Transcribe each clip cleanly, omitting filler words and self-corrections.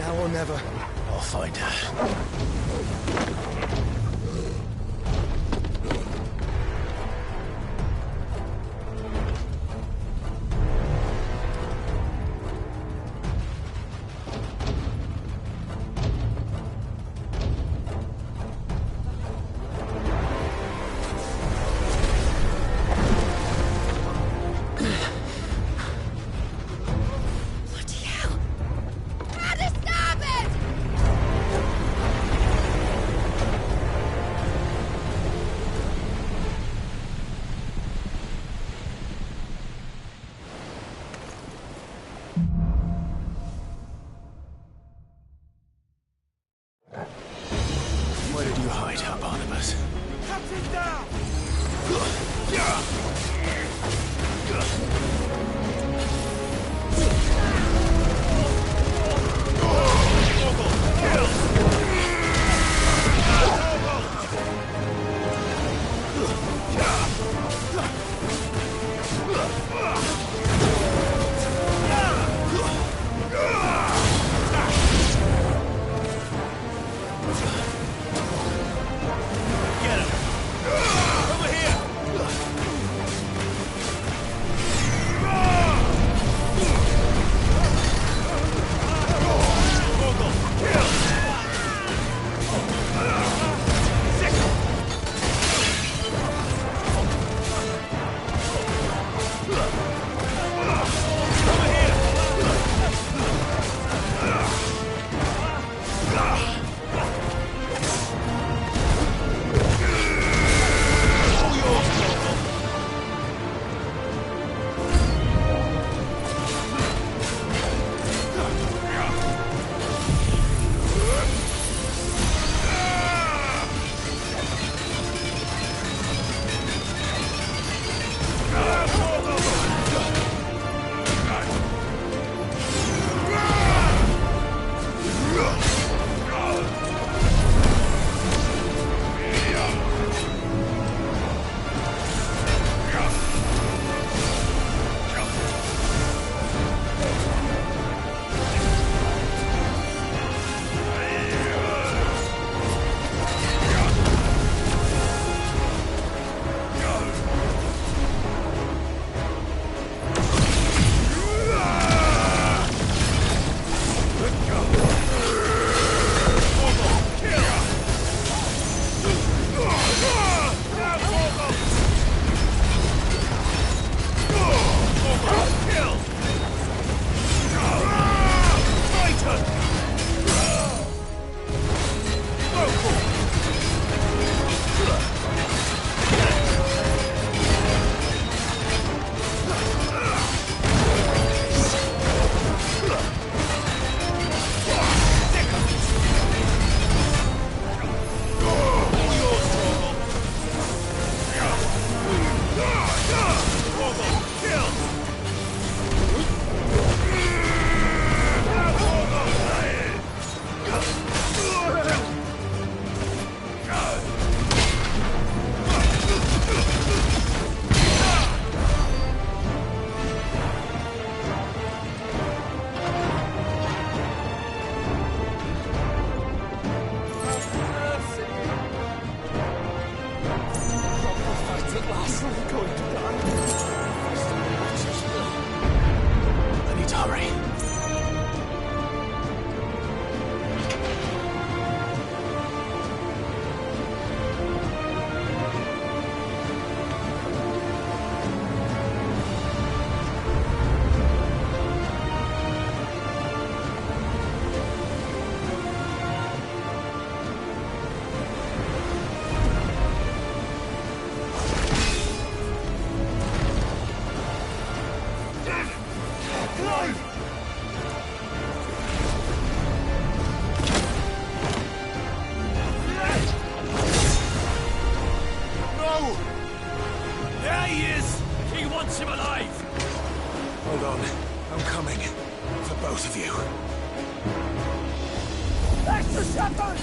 Now or never. I'll find her. Where did you hide, Barnabas? Captain down! I need to hurry. Hold on. I'm coming. For both of you. Extra shepard!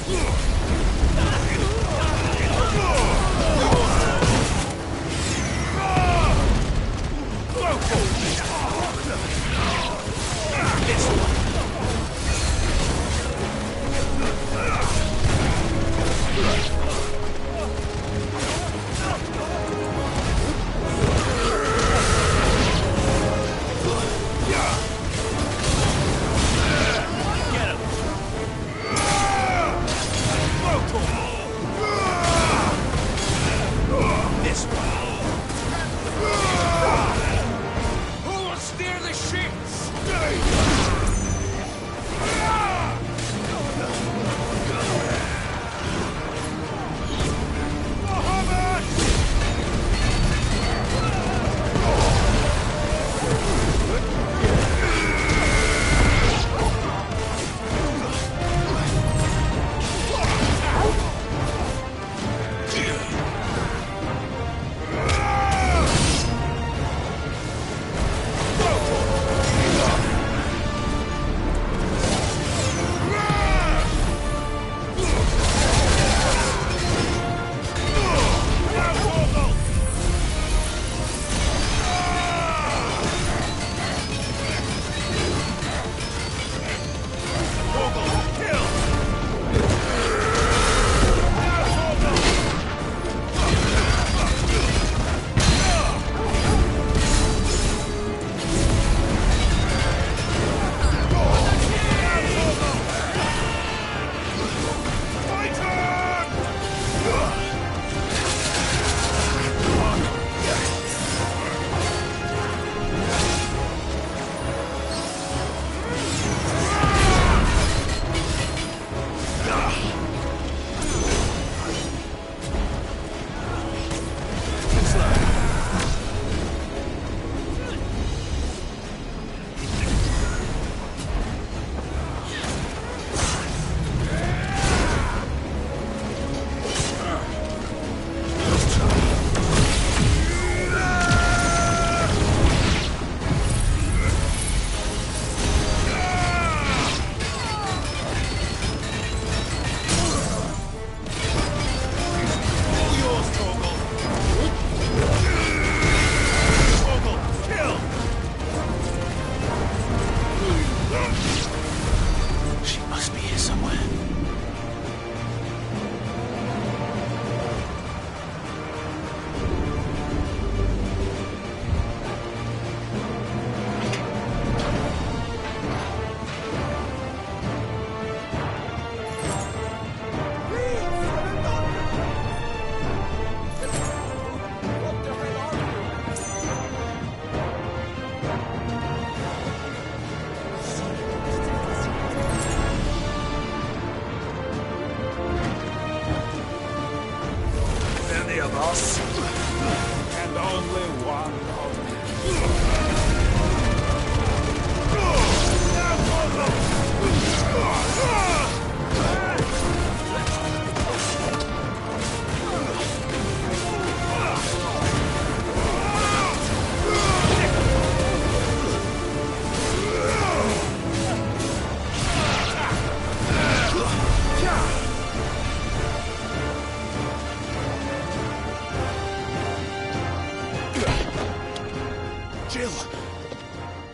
Jill!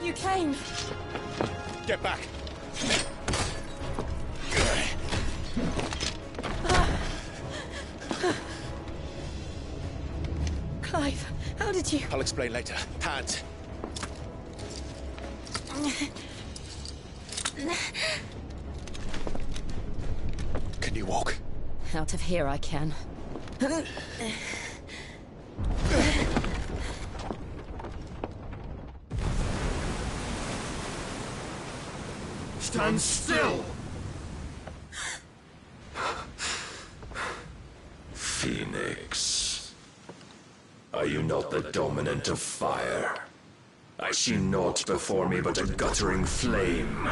You came. Get back! Clive, how did you... I'll explain later. Hands! Can you walk? Out of here I can. Stand still! Phoenix. Are you not the dominant of fire? I see naught before me but a guttering flame.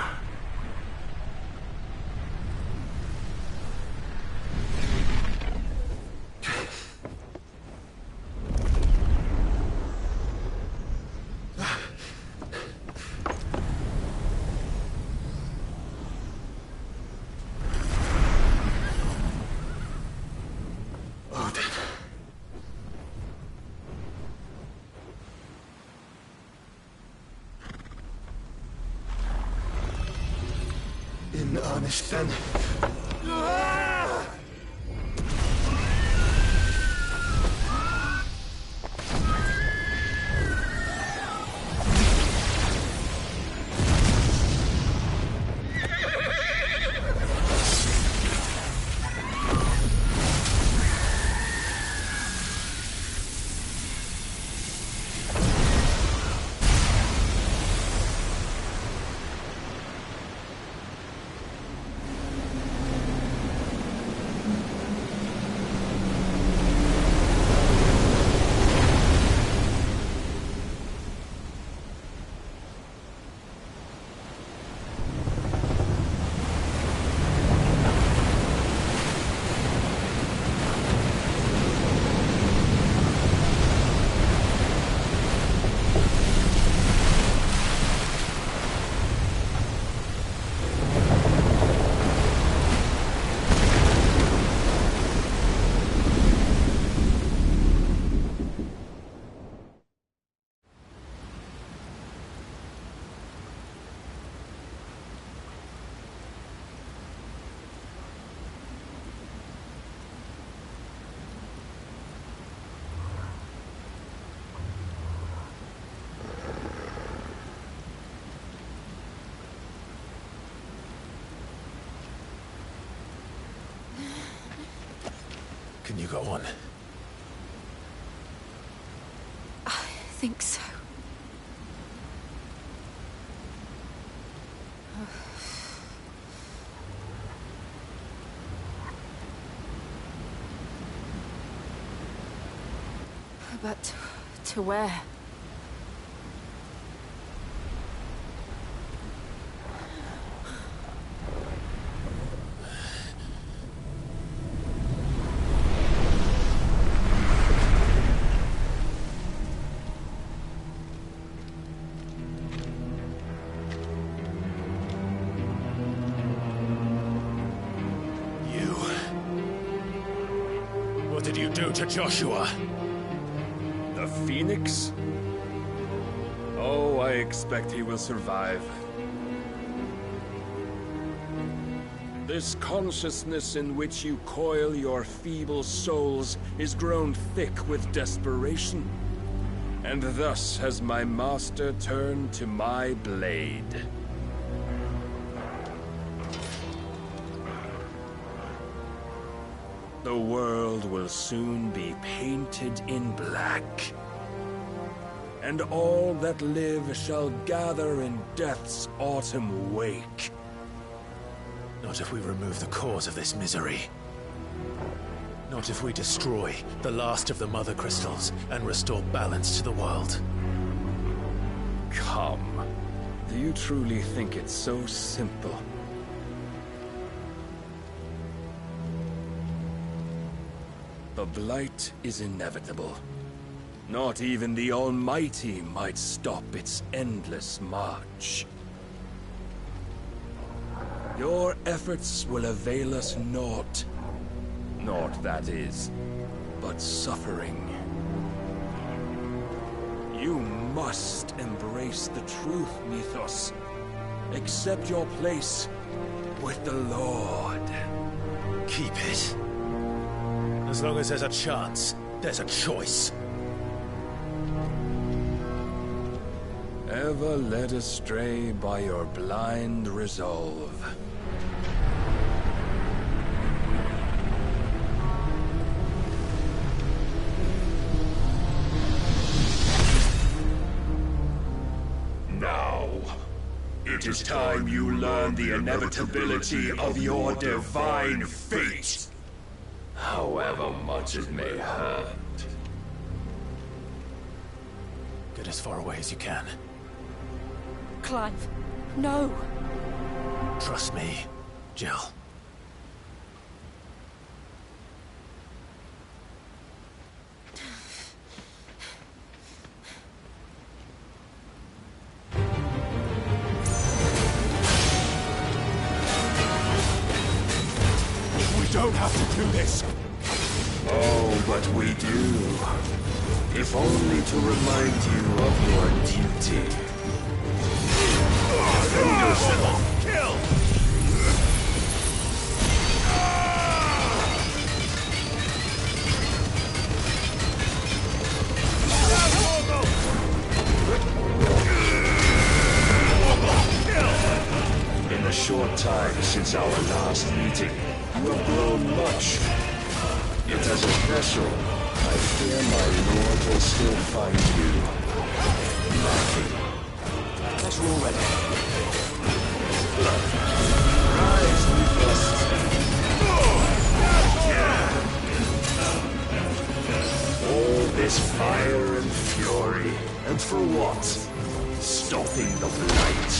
In earnest, then. Can you go on? I think so. But to where? What did you do to Joshua? The Phoenix? Oh, I expect he will survive. This consciousness in which you coil your feeble souls is grown thick with desperation. And thus has my master turned to my blade. The world will soon be painted in black. And all that live shall gather in death's autumn wake. Not if we remove the cause of this misery. Not if we destroy the last of the Mother Crystals and restore balance to the world. Come. Do you truly think it's so simple? The Blight is inevitable. Not even the Almighty might stop its endless march. Your efforts will avail us naught. Naught, that is, but suffering. You must embrace the truth, Mythos. Accept your place with the Lord. Keep it. As long as there's a chance, there's a choice. Ever led astray by your blind resolve. Now, it is time you learn the inevitability of your divine fate. However much it may hurt. Get as far away as you can. Clive, no. Trust me, Jill. We don't have to do this. Oh, but we do. If only to remind you of your duty. Kill! In the short time since our last meeting, you have grown much. Yet as a vessel, I fear my lord will still find you lacking. Guess we're all ready. Rise, Mythos. All this fire and fury, and for what? Stopping the blight.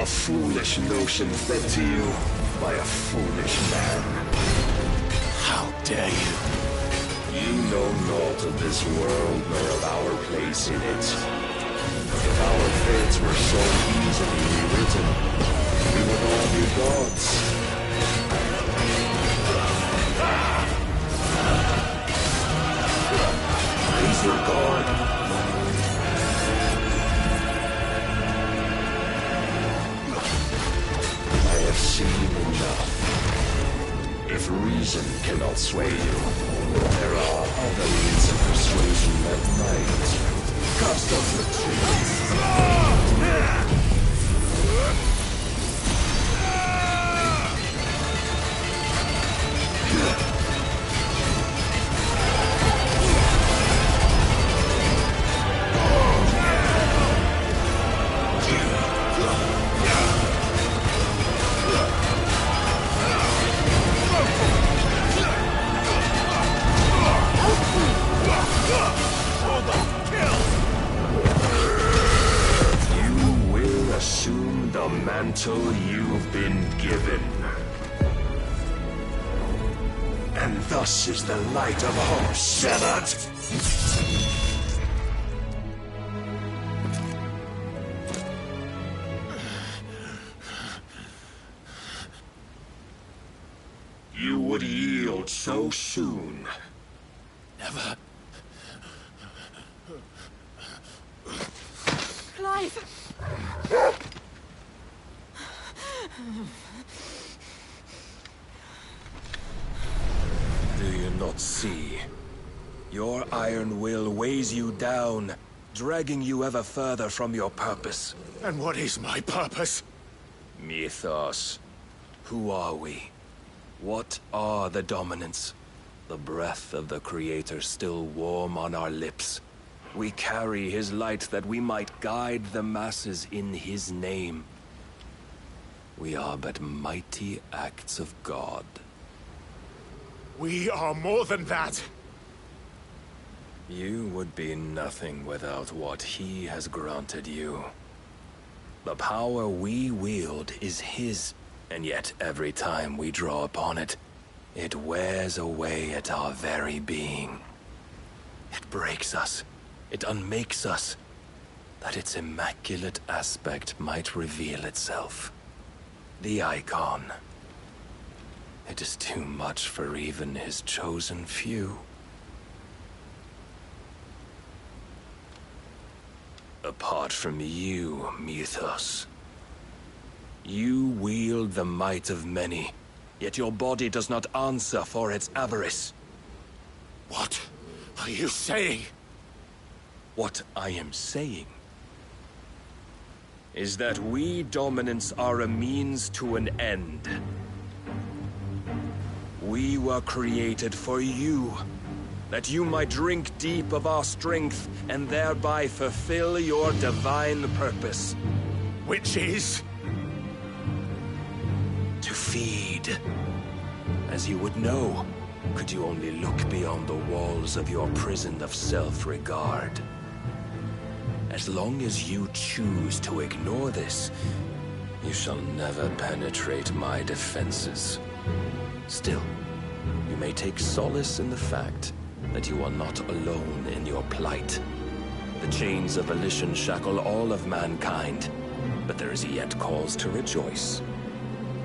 A foolish notion fed to you by a foolish man. How dare you? You know naught of this world nor of our place in it. If our fates were so easily rewritten, we would all be gods. Praise your God. I have seen enough. If reason cannot sway you, there are other means of persuasion that might. Cast off the mantle you've been given. And thus is the light of hope severed. You would yield so soon. Never. Clive! Do you not see? Your iron will weighs you down, dragging you ever further from your purpose. And what is my purpose? Mythos. Who are we? What are the dominants? The breath of the Creator still warm on our lips. We carry his light that we might guide the masses in his name. We are but mighty acts of God. We are more than that. You would be nothing without what he has granted you. The power we wield is his, and yet every time we draw upon it, it wears away at our very being. It breaks us. It unmakes us, that its immaculate aspect might reveal itself. The icon. It is too much for even his chosen few. Apart from you, Mythos. You wield the might of many, yet your body does not answer for its avarice. What are you saying? What I am saying is that we dominants are a means to an end. We were created for you, that you might drink deep of our strength and thereby fulfill your divine purpose. Which is? To feed. As you would know, could you only look beyond the walls of your prison of self-regard. As long as you choose to ignore this, you shall never penetrate my defenses. Still, you may take solace in the fact that you are not alone in your plight. The chains of volition shackle all of mankind, but there is yet cause to rejoice.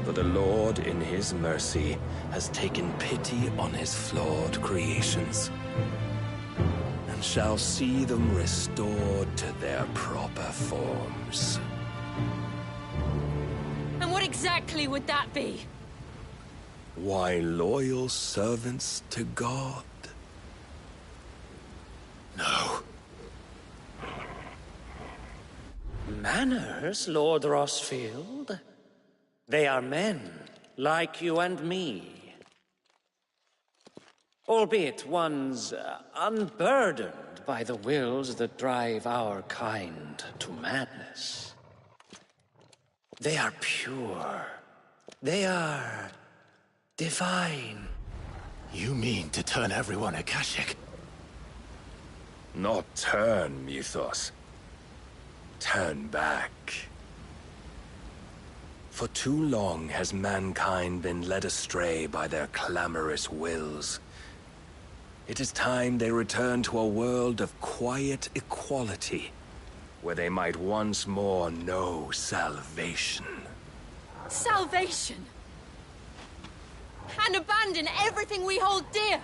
For the Lord, in his mercy, has taken pity on his flawed creations, and shall see them restored to their proper forms. And what exactly would that be? Why, loyal servants to God. No. Manners, Lord Rosfield? They are men, like you and me. Albeit ones unburdened by the wills that drive our kind to madness. They are pure. They are divine. You mean to turn everyone Akashic? Not turn, Mythos. Turn back. For too long has mankind been led astray by their clamorous wills. It is time they return to a world of quiet equality, where they might once more know salvation. Salvation! And abandon everything we hold dear!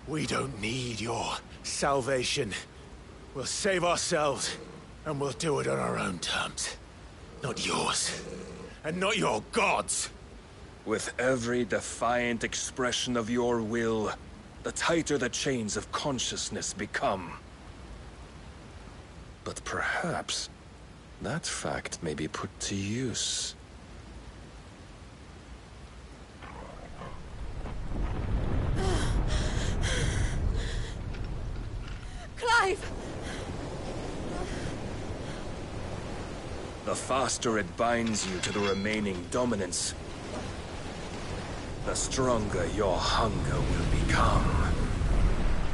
We don't need your salvation. We'll save ourselves, and we'll do it on our own terms. Not yours. And not your gods! With every defiant expression of your will, the tighter the chains of consciousness become. But perhaps that fact may be put to use. Clive! The faster it binds you to the remaining dominance, the stronger your hunger will become.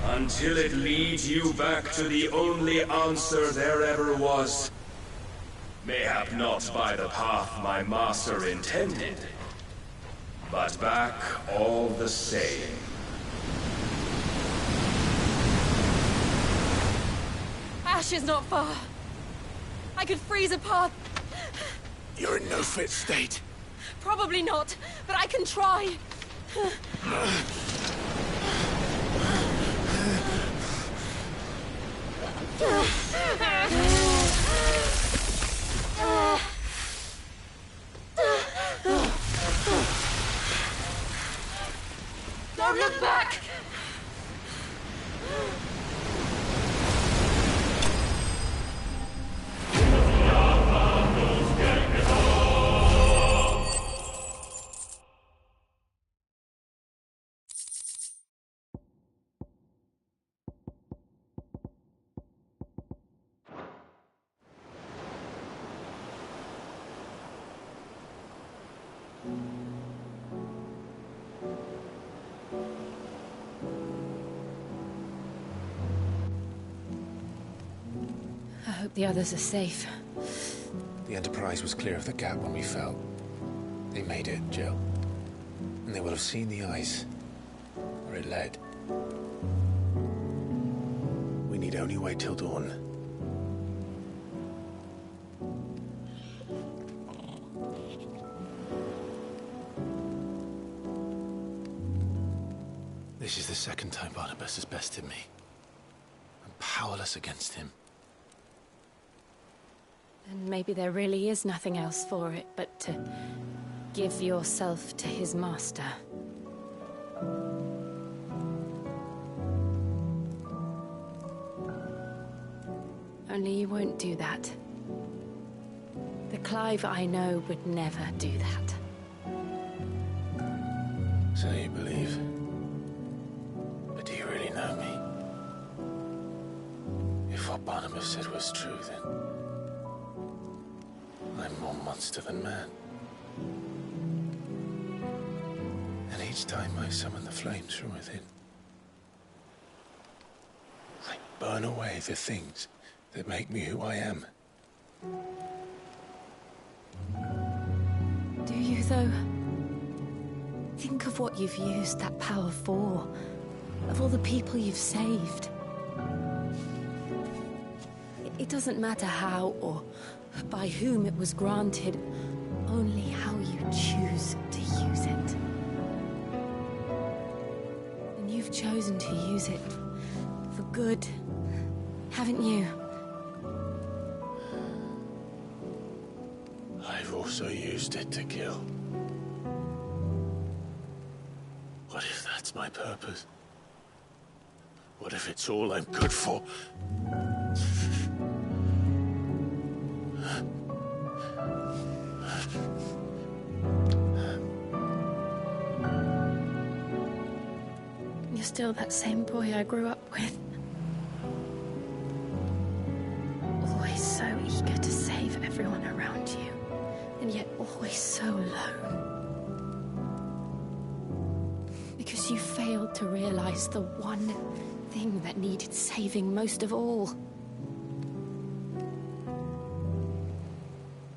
Until it leads you back to the only answer there ever was. Mayhap not by the path my master intended, but back all the same. Ash is not far. I could freeze a path. You're in no fit state. Probably not, but I can try. Don't look back! I hope the others are safe. The Enterprise was clear of the gap when we fell. They made it, Jill. And they will have seen the ice, where it led. We need only wait till dawn. This is the second time Barnabas has bested me. I'm powerless against him. then maybe there really is nothing else for it but to give yourself to his master. Only you won't do that. The Clive I know would never do that. So you believe? But do you really know me? If what Barnabas said was true, then I'm more monster than man. And each time I summon the flames from within, I burn away the things that make me who I am. Do you, though? Think of what you've used that power for, of all the people you've saved. It doesn't matter how or by whom it was granted, only how you choose to use it. And you've chosen to use it for good, haven't you? I've also used it to kill. What if that's my purpose? What if it's all I'm good for? You're still that same boy I grew up with. Always so eager to save everyone around you, and yet always so alone. Because you failed to realize the one thing that needed saving most of all.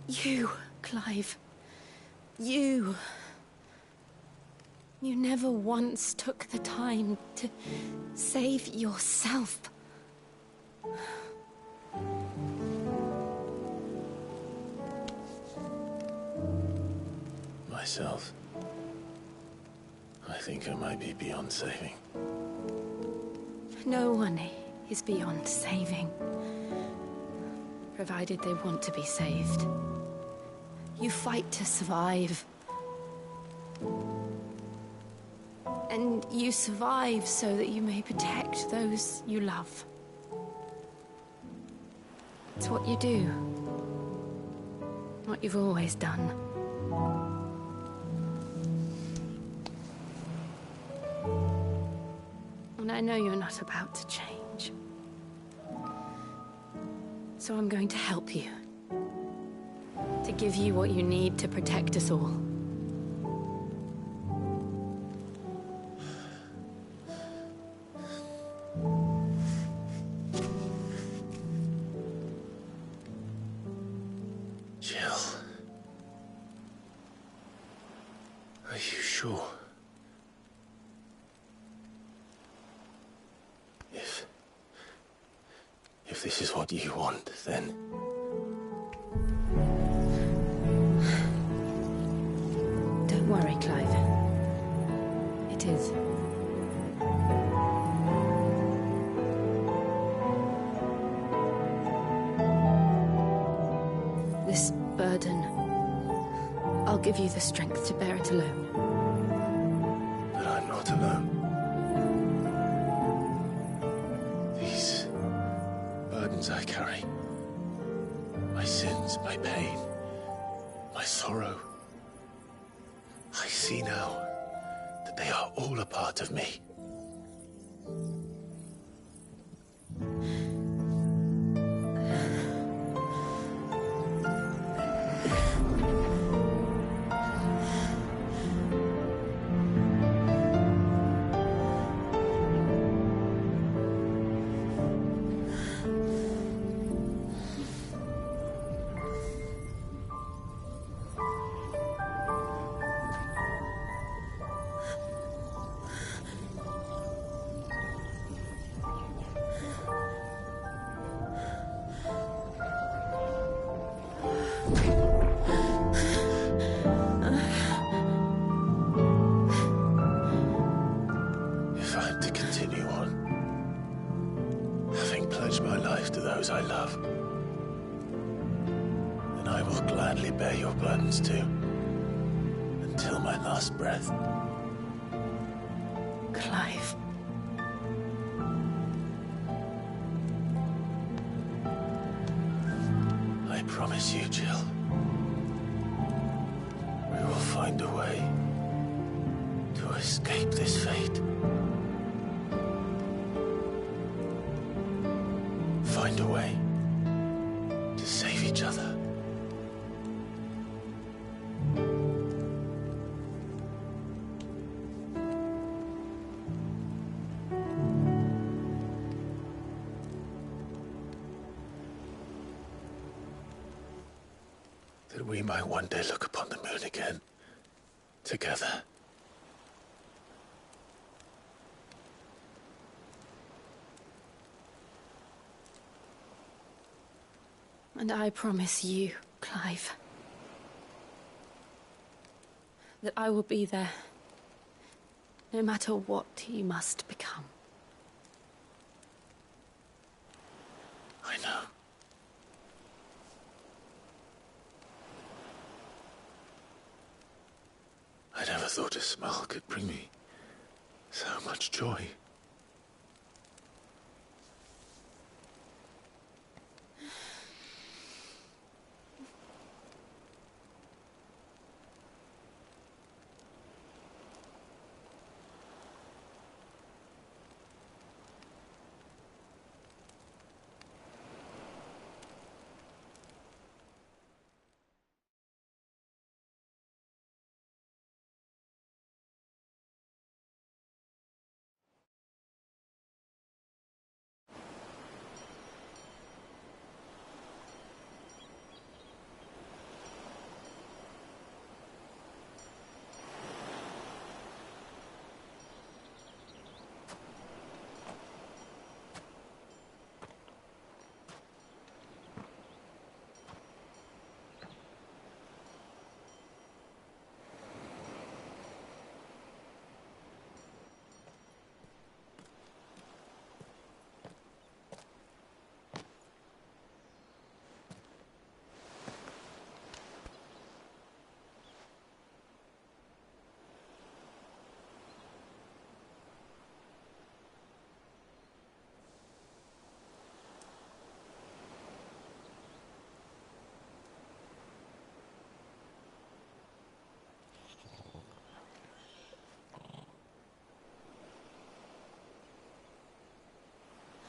You, Clive. You. You never once took the time to save yourself. Myself? I think I might be beyond saving. No one is beyond saving, provided they want to be saved. You fight to survive. And you survive so that you may protect those you love. It's what you do. What you've always done. And I know you're not about to change. So I'm going to help you. To give you what you need to protect us all. Jill. Are you sure? If this is what you want, then... Don't worry, Clive. It is. This burden, I'll give you the strength to bear it alone. But I'm not alone. These burdens I carry, my sins, my pain, my sorrow, I see now that they are all a part of me. If I'm to continue on, having pledged my life to those I love, and I will gladly bear your burdens too, until my last breath. Clive. I promise you, Jill, we will find a way to escape this fate. Find a way to save each other. That we might one day look upon the moon again, together. And I promise you, Clive, that I will be there, no matter what you must become. I know. I never thought a smile could bring me so much joy.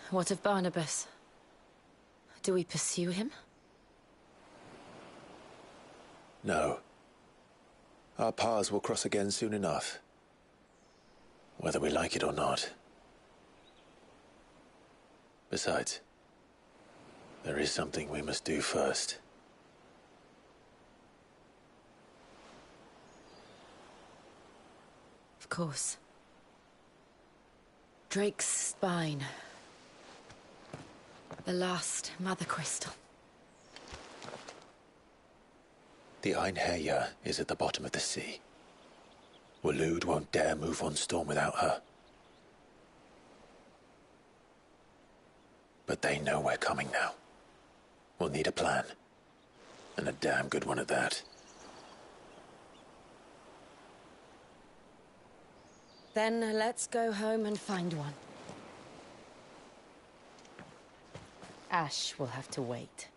What of Barnabas? Do we pursue him? No. Our paths will cross again soon enough. Whether we like it or not. Besides, there is something we must do first. Of course. Drake's spine. The last Mother Crystal. The Einherja is at the bottom of the sea. Waloed won't dare move on Storm without her. But they know we're coming now. We'll need a plan. And a damn good one at that. Then let's go home and find one. Ash will have to wait.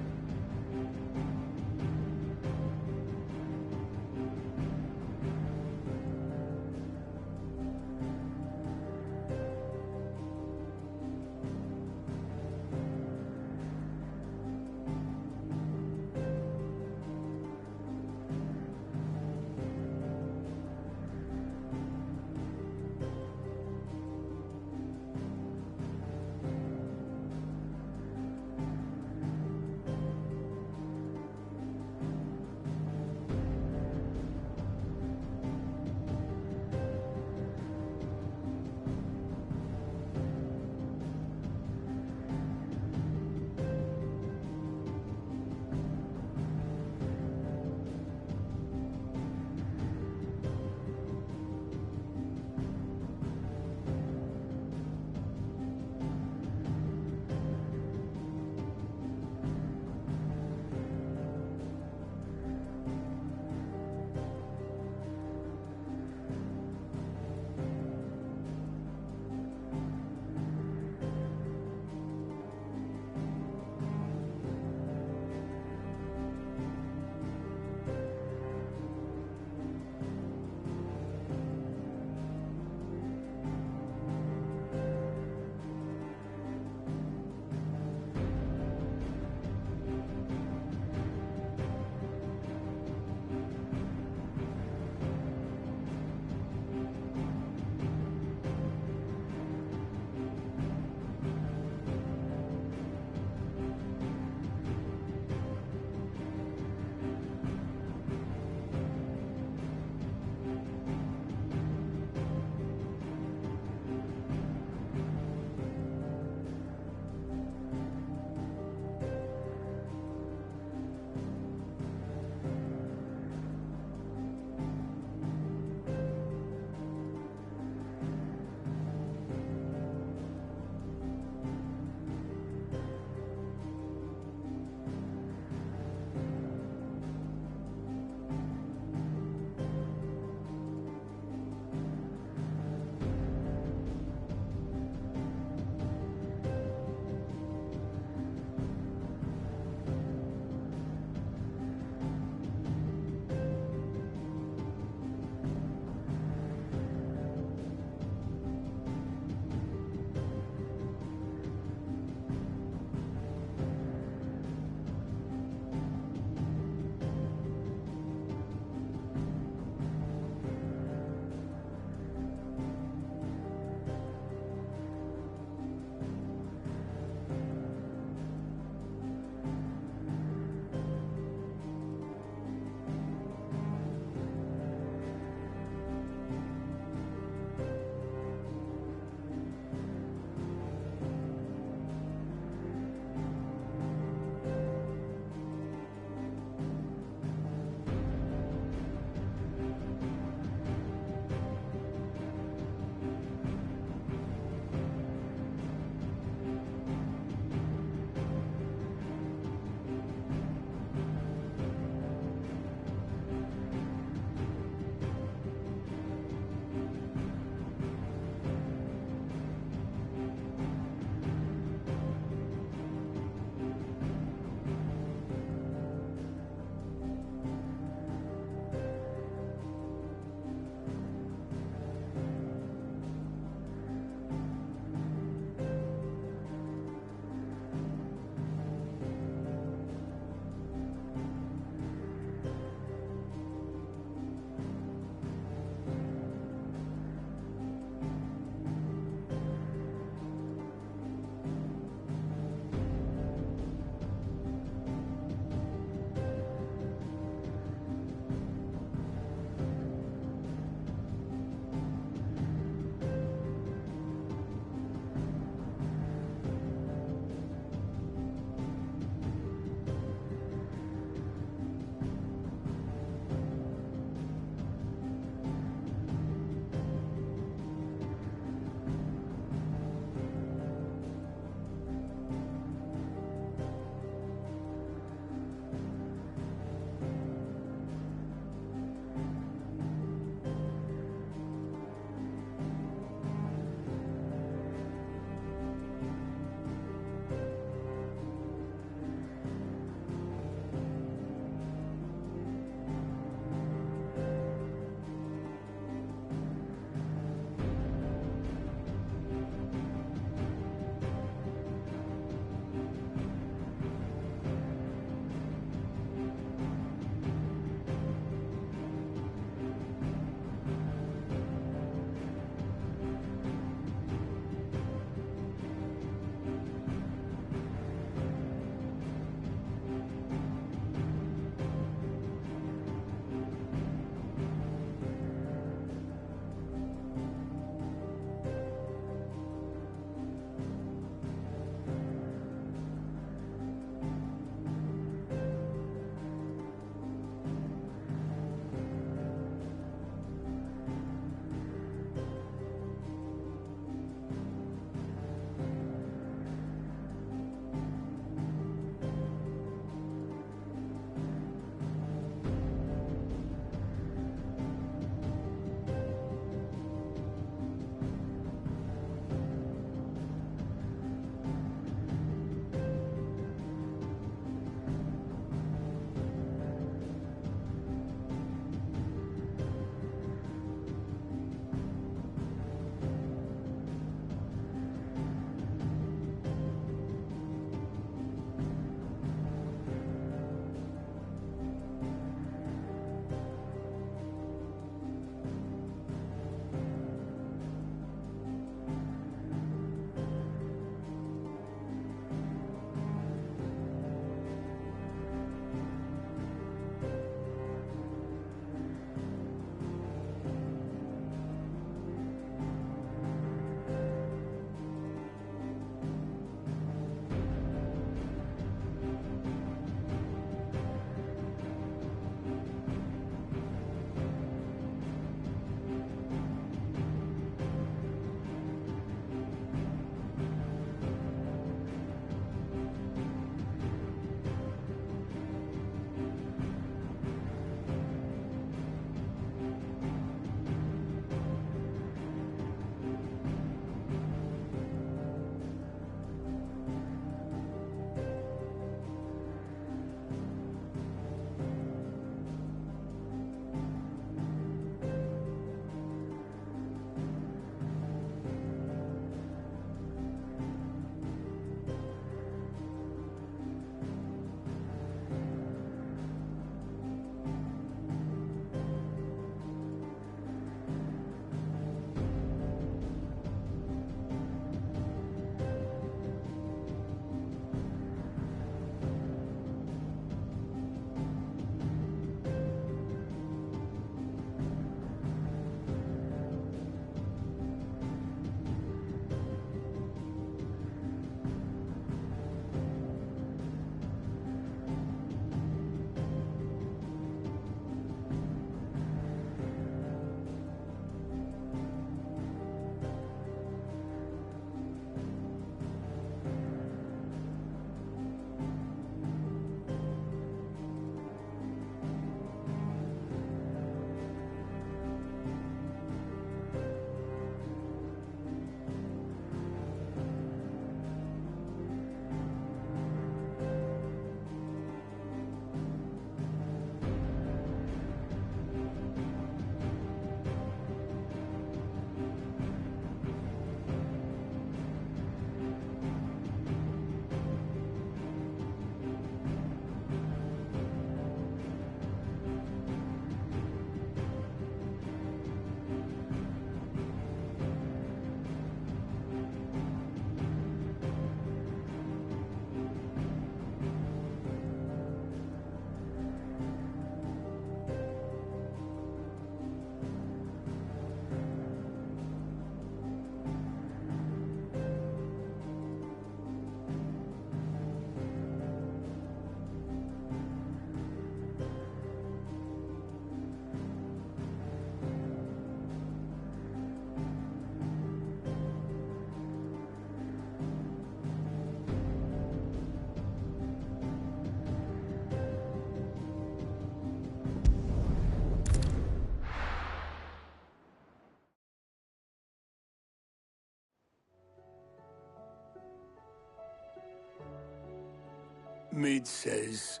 Mid says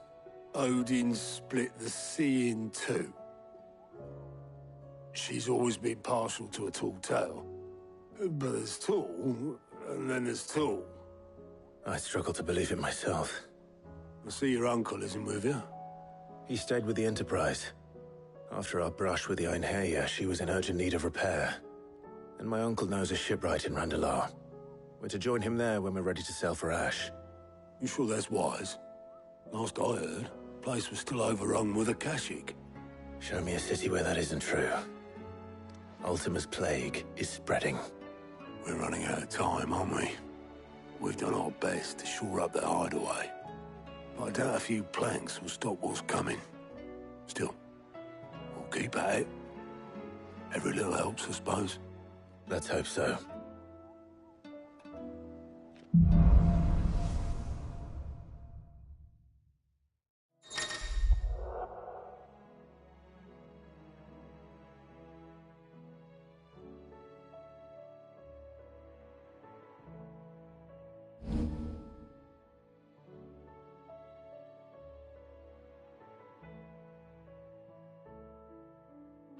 Odin split the sea in two. She's always been partial to a tall tale. But there's tall, and then there's tall. I struggle to believe it myself. I see your uncle isn't with you. He stayed with the Enterprise. After our brush with the Einherja, she was in urgent need of repair. And my uncle knows a shipwright in Randalar. We're to join him there when we're ready to sail for Ash. You sure that's wise? Last I heard, the place was still overrun with Akashic. Show me a city where that isn't true. Ultima's plague is spreading. We're running out of time, aren't we? We've done our best to shore up that hideaway. But I doubt a few planks will stop what's coming. Still, we'll keep at it. Every little helps, I suppose. Let's hope so.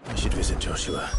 I should visit Joshua.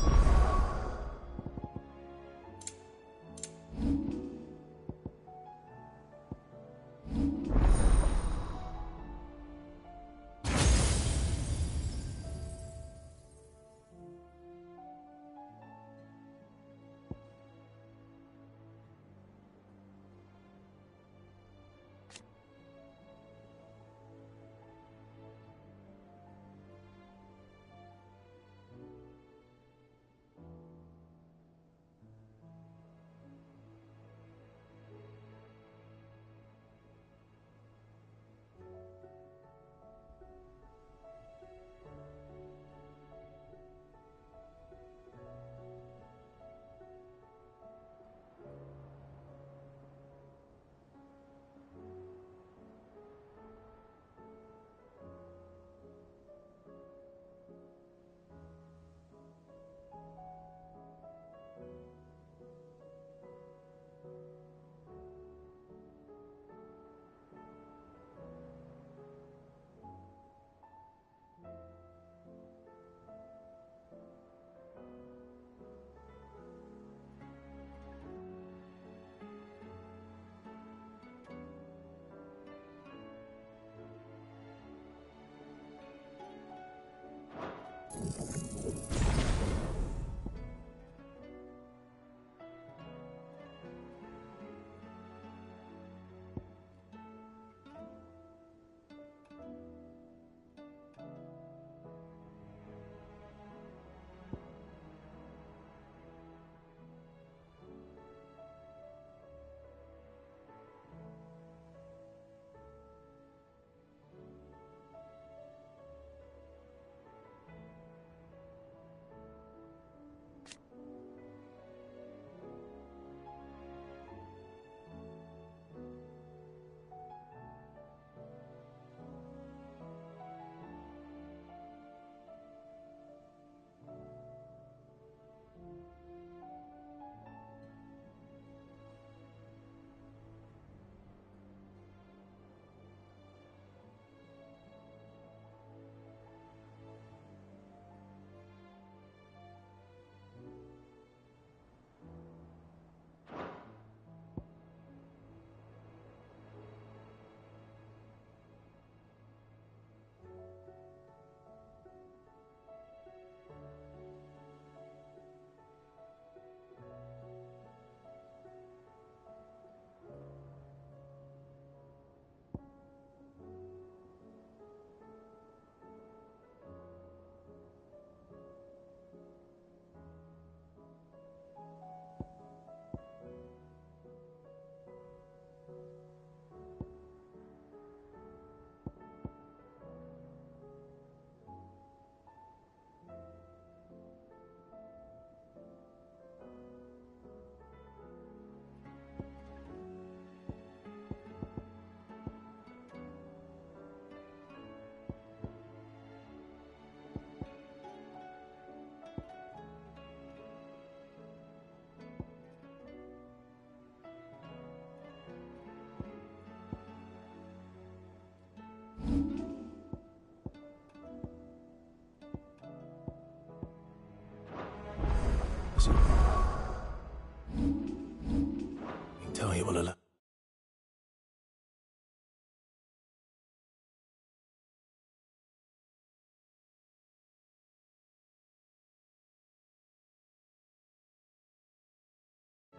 swallow.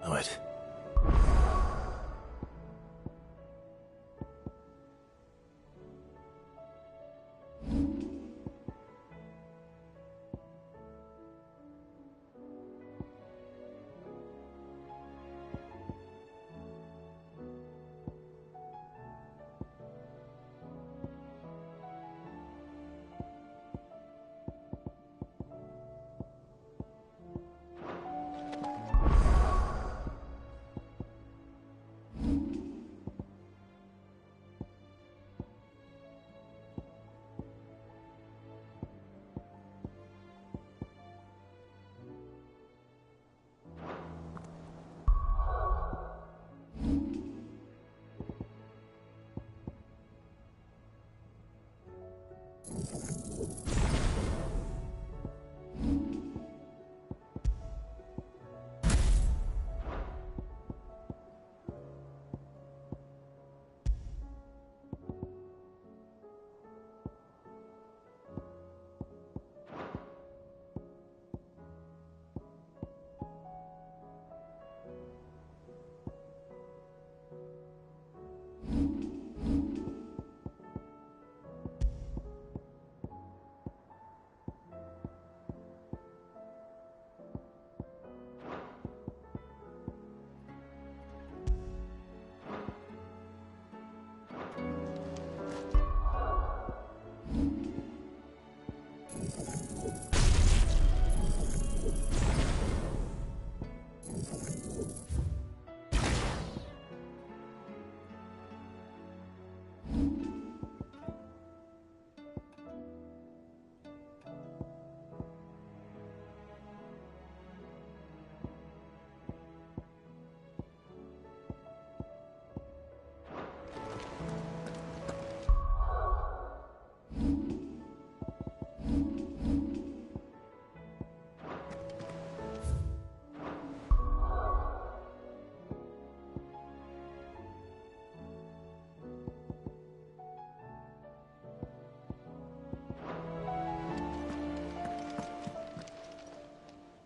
Know it.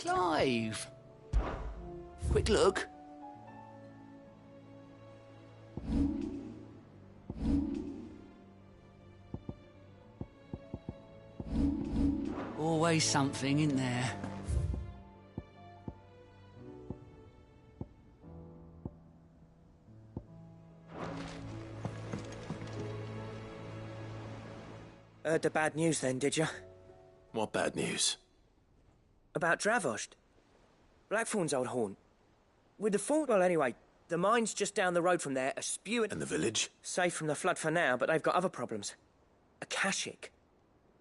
Clive! Quick look. Always something in there. Heard the bad news then, did you? What bad news? About Dravost. Blackthorn's old haunt. With the fort, well anyway, the mines just down the road from there are spewing... And the village? Safe from the flood for now, but they've got other problems. Akashic.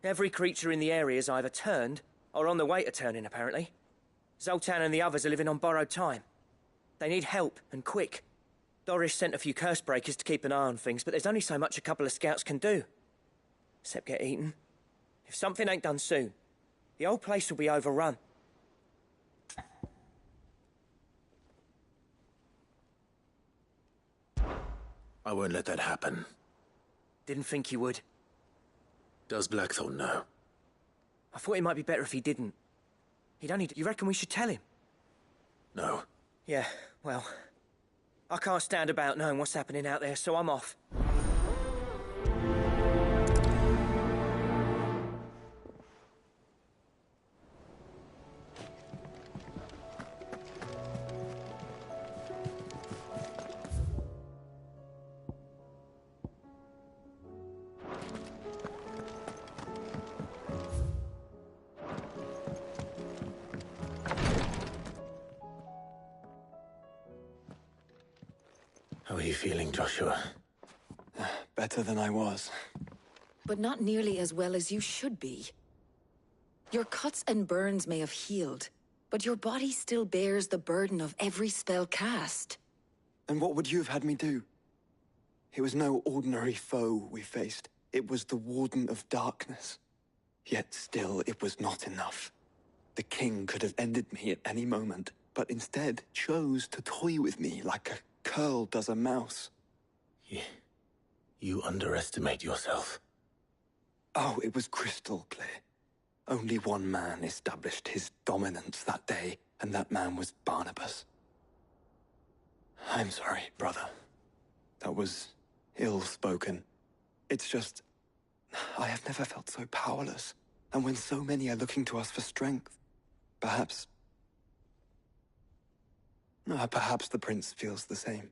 Every creature in the area's either turned, or on the way to turning, apparently. Zoltan and the others are living on borrowed time. They need help, and quick. Dorish sent a few curse breakers to keep an eye on things, but there's only so much a couple of scouts can do. Except get eaten. If something ain't done soon, the whole place will be overrun. I won't let that happen. Didn't think you would. Does Blackthorn know? I thought it might be better if he didn't. He'd only... You reckon we should tell him? No. Yeah, well... I can't stand about knowing what's happening out there, so I'm off. How are you feeling, Joshua? Better than I was. But not nearly as well as you should be. Your cuts and burns may have healed, but your body still bears the burden of every spell cast. And what would you have had me do? It was no ordinary foe we faced. It was the Warden of Darkness. Yet still, it was not enough. The king could have ended me at any moment, but instead chose to toy with me like a curled as a mouse. You underestimate yourself. Oh, it was crystal clear. Only one man established his dominance that day, and that man was Barnabas. I'm sorry, brother. That was ill-spoken. It's just, I have never felt so powerless. And when so many are looking to us for strength, perhaps the prince feels the same.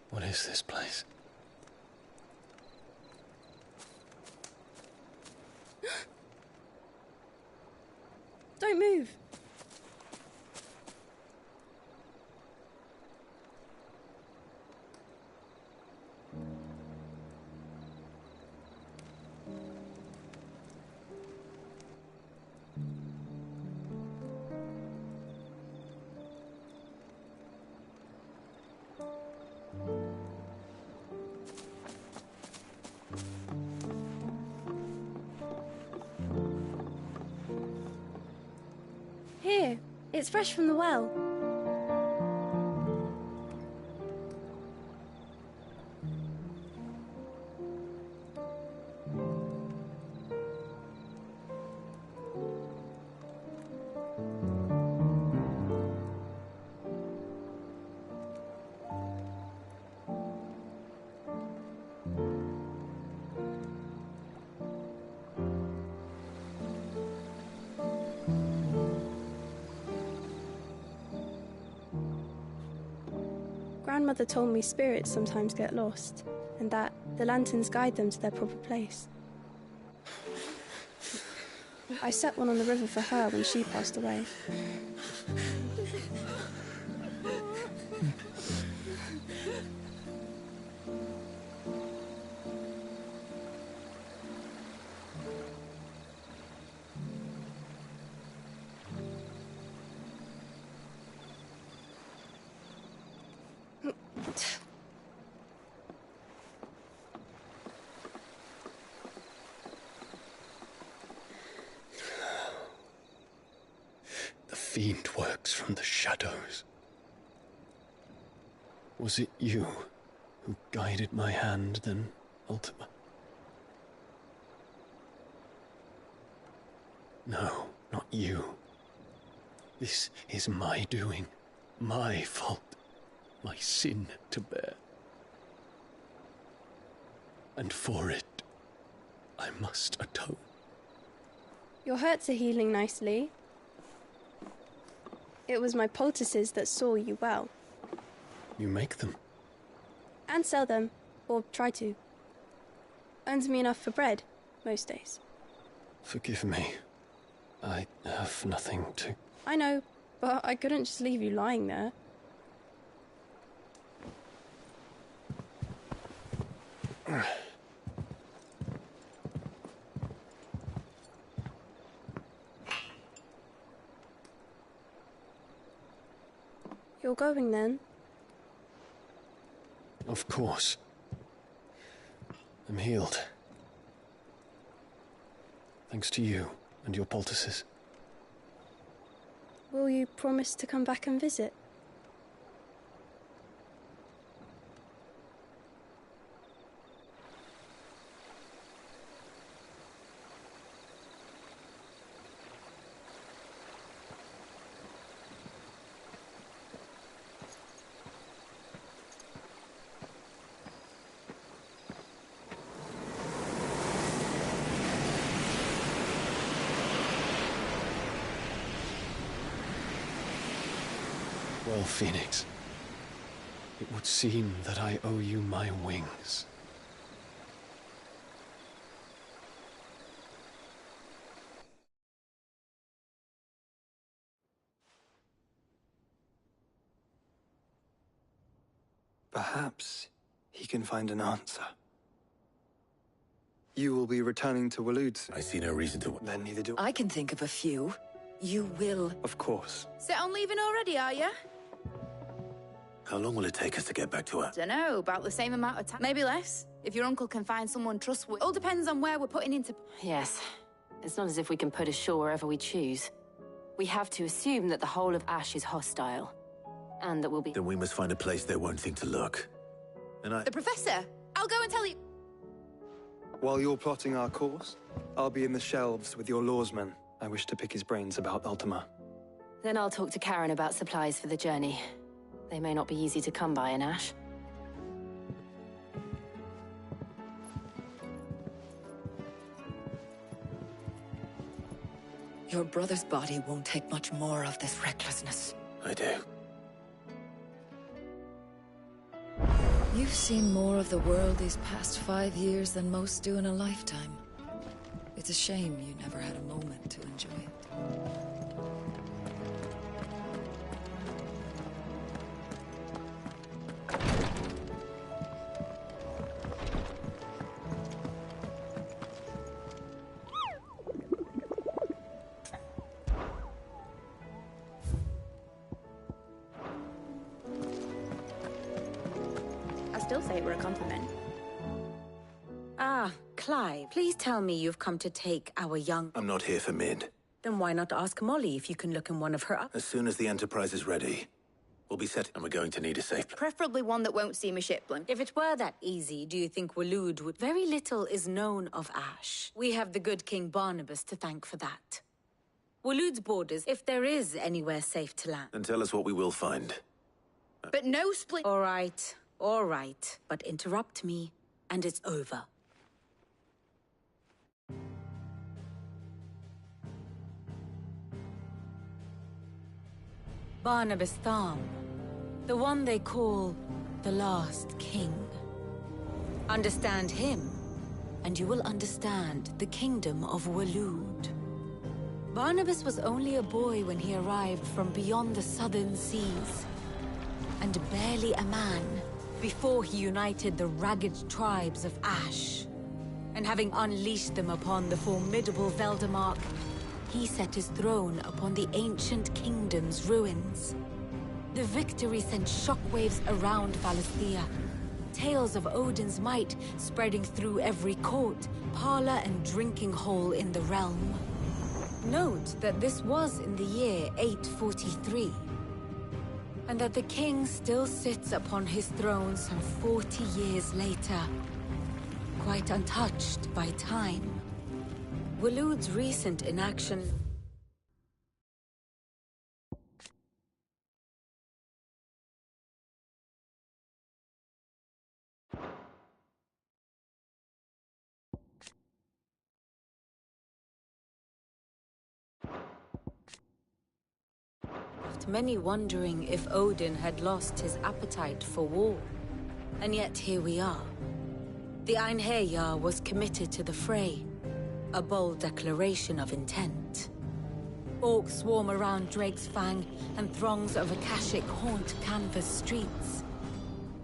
What is this place? Don't move. Here, it's fresh from the well. Grandmother told me spirits sometimes get lost, and that the lanterns guide them to their proper place. I set one on the river for her when she passed away. The fiend works from the shadows. Was it you who guided my hand, then, Ultima? No, not you. This is my doing, my fault, my sin to bear. And for it, I must atone. Your hurts are healing nicely. It was my poultices that saw you well. You make them? And sell them, or try to. Earns me enough for bread, most days. Forgive me. I have nothing to... I know, but I couldn't just leave you lying there. You're going then? Of course. I'm healed. Thanks to you and your poultices. Will you promise to come back and visit? Well, Phoenix, it would seem that I owe you my wings. Perhaps he can find an answer. You will be returning to Waloed soon. I see no reason to... Then neither do I can think of a few. You will. Of course. Set on leaving already, are you? How long will it take us to get back to her? Dunno, about the same amount of time. Maybe less. If your uncle can find someone trustworthy. All depends on where we're putting into... Yes. It's not as if we can put ashore wherever we choose. We have to assume that the whole of Ash is hostile. And that we'll be... Then we must find a place they won't think to look. And I... The Professor! I'll go and tell you... While you're plotting our course, I'll be in the shelves with your lawsman. I wish to pick his brains about Ultima. Then I'll talk to Karen about supplies for the journey. They may not be easy to come by in Ash. Your brother's body won't take much more of this recklessness. I do. You've seen more of the world these past 5 years than most do in a lifetime. It's a shame you never had a moment to enjoy it. Still say it were a compliment. Ah, Clive, please tell me you've come to take our young... I'm not here for Mid. Then why not ask Molly if you can look in one of her... As soon as the Enterprise is ready, we'll be set, and we're going to need a safe... Preferably one that won't see me shipling. If it were that easy, do you think Waloed would... Very little is known of Ash. We have the good King Barnabas to thank for that. Waloed's borders, if there is anywhere safe to land... Then tell us what we will find. But no split... All right, but interrupt me, and it's over. Barnabas Tham, the one they call the Last King. Understand him, and you will understand the kingdom of Waloed. Barnabas was only a boy when he arrived from beyond the southern seas, and barely a man before he united the ragged tribes of Ash. And having unleashed them upon the formidable Veldamark, he set his throne upon the ancient kingdom's ruins. The victory sent shockwaves around Valisthea, tales of Odin's might spreading through every court, parlor, and drinking hole in the realm. Note that this was in the year 843, and that the king still sits upon his throne some 40 years later, quite untouched by time. Waloed's recent inaction... left many wondering if Odin had lost his appetite for war. And yet here we are. The Einherjar was committed to the fray, a bold declaration of intent. Orcs swarm around Drake's Fang, and throngs of Akashic haunt Canvas streets.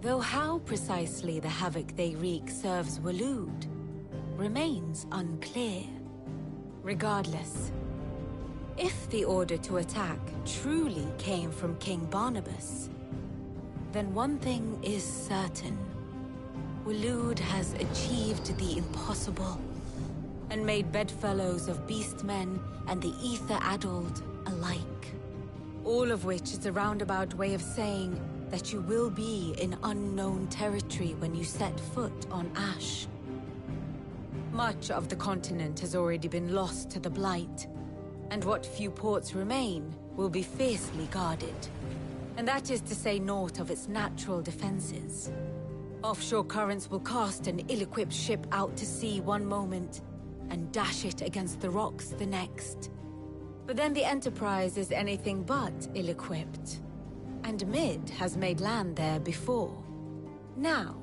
Though how precisely the havoc they wreak serves Waloed remains unclear. Regardless, if the order to attack truly came from King Barnabas, then one thing is certain. Waloed has achieved the impossible, and made bedfellows of beastmen and the ether-addled alike. All of which is a roundabout way of saying that you will be in unknown territory when you set foot on Ash. Much of the continent has already been lost to the Blight, and what few ports remain will be fiercely guarded. And that is to say naught of its natural defenses. Offshore currents will cast an ill-equipped ship out to sea one moment, and dash it against the rocks the next. But then the Enterprise is anything but ill-equipped. And Mid has made land there before. Now,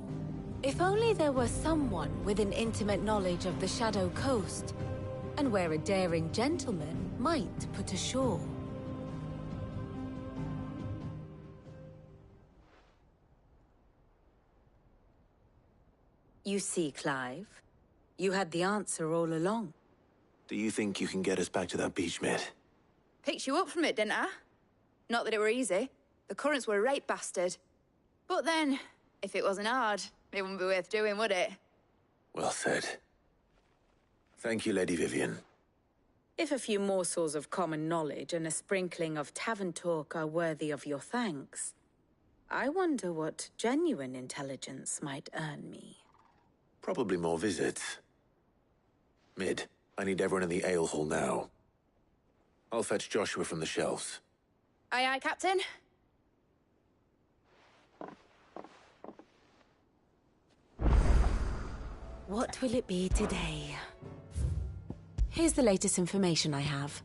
if only there were someone with an intimate knowledge of the Shadow Coast, and where a daring gentleman might put ashore. You see, Clive, you had the answer all along. Do you think you can get us back to that beach, Mid? Picked you up from it, didn't I? Not that it were easy. The currents were a right bastard. But then, if it wasn't hard, it wouldn't be worth doing, would it? Well said. Thank you, Lady Vivian. If a few morsels of common knowledge and a sprinkling of tavern talk are worthy of your thanks, I wonder what genuine intelligence might earn me. Probably more visits. Mid, I need everyone in the ale hall now. I'll fetch Joshua from the shelves. Aye, aye, Captain. What will it be today? Here's the latest information I have.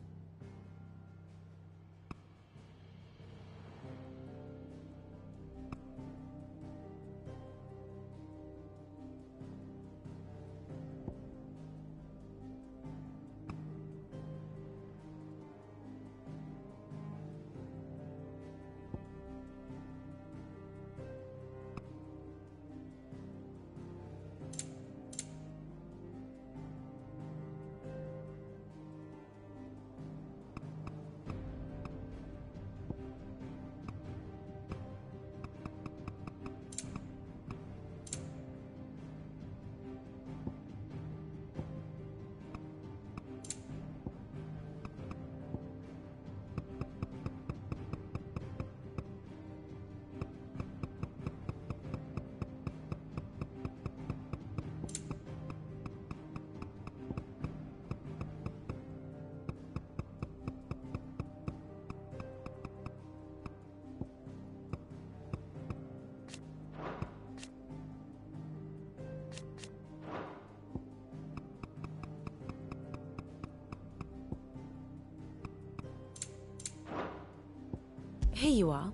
Here you are.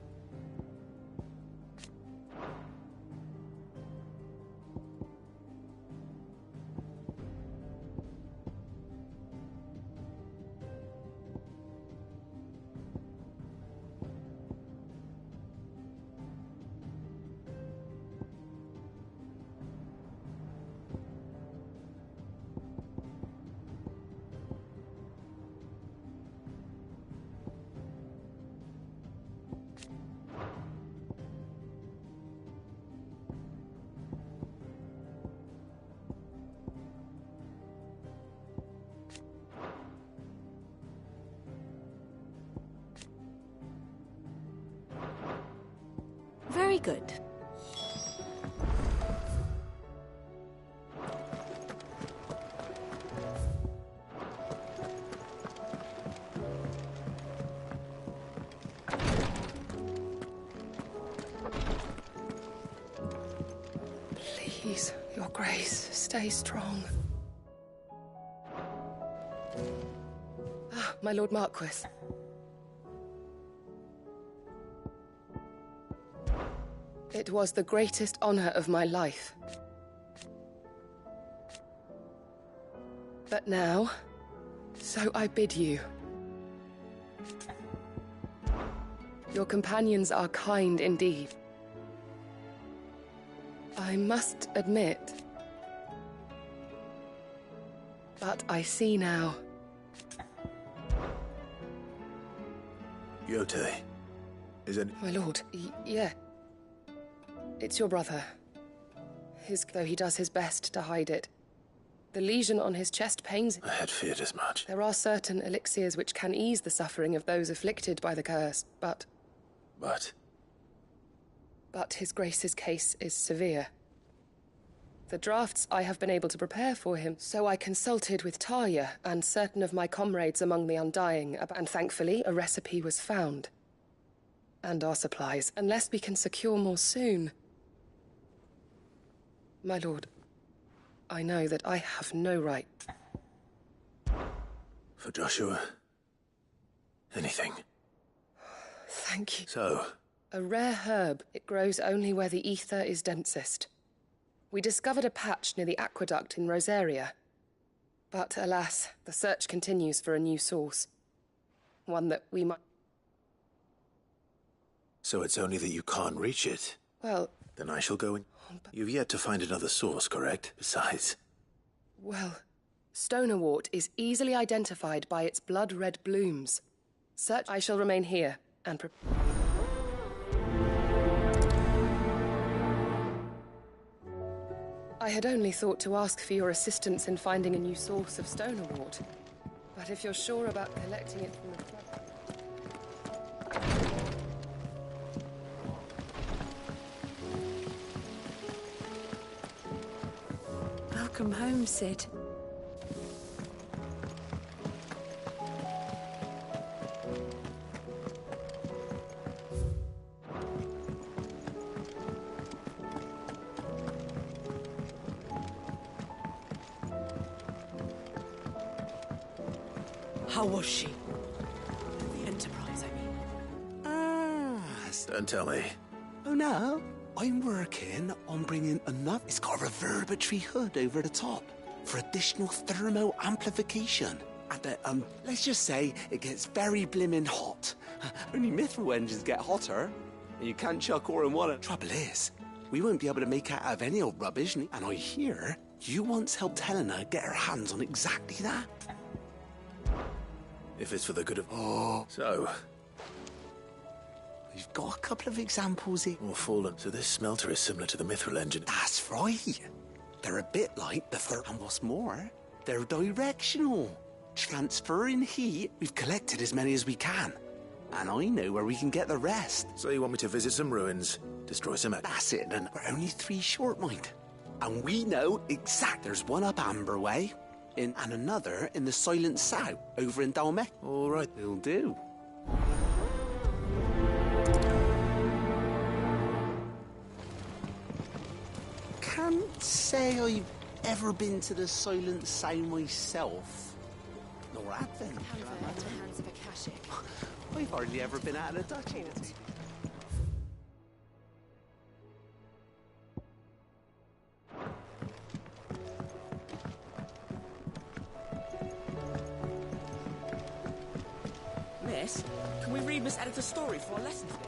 Very good. Please, Your Grace, stay strong. Ah, my Lord Marquis. It was the greatest honor of my life. But now, so I bid you. Your companions are kind indeed. I must admit, but I see now. Yote, is it? My lord, yeah. It's your brother. Though he does his best to hide it. The lesion on his chest pains him. I had feared as much. There are certain elixirs which can ease the suffering of those afflicted by the curse, but... But His Grace's case is severe. The drafts I have been able to prepare for him, so I consulted with Tarja and certain of my comrades among the Undying, and thankfully a recipe was found. And our supplies, unless we can secure more soon. My lord, I know that I have no right. For Joshua? Anything? Thank you. So, A rare herb. It grows only where the ether is densest. We discovered a patch near the aqueduct in Rosaria. But alas, the search continues for a new source. One that we might... So it's only that you can't reach it? Well... Then I shall go in. You've yet to find another source, correct? Besides... Well, Stonerwort is easily identified by its blood-red blooms. Search... I shall remain here and I had only thought to ask for your assistance in finding a new source of Stonerwort. But if you're sure about collecting it from the club... Welcome home, Cid. How was she? The Enterprise, I mean. Don't tell me. Oh, no. I'm working on bringing enough... It's got a reverberatory hood over the top for additional thermo amplification. And, let's just say it gets very blimmin' hot. Only mithril engines get hotter. And you can't chuck ore in water. Trouble is, we won't be able to make out of any old rubbish. And I hear you once helped Helena get her hands on exactly that. If it's for the good of... Oh. So... We've got a couple of examples here. Or fallen. So this smelter is similar to the mithril engine. That's right. They're a bit like the third... And what's more, they're directional. Transferring heat. We've collected as many as we can. And I know where we can get the rest. So you want me to visit some ruins, destroy some... That's it, and we're only 3 short, mind. And we know exact. There's one up Amber Way, and another in the Silent South, over in Dalmec. All right. Will do. Can't say I've ever been to the Silent South myself. Nor have been. Convert to hands of Akashic. I've hardly ever been out of the duchy. Miss, can we read Miss Editor's story for our lesson today?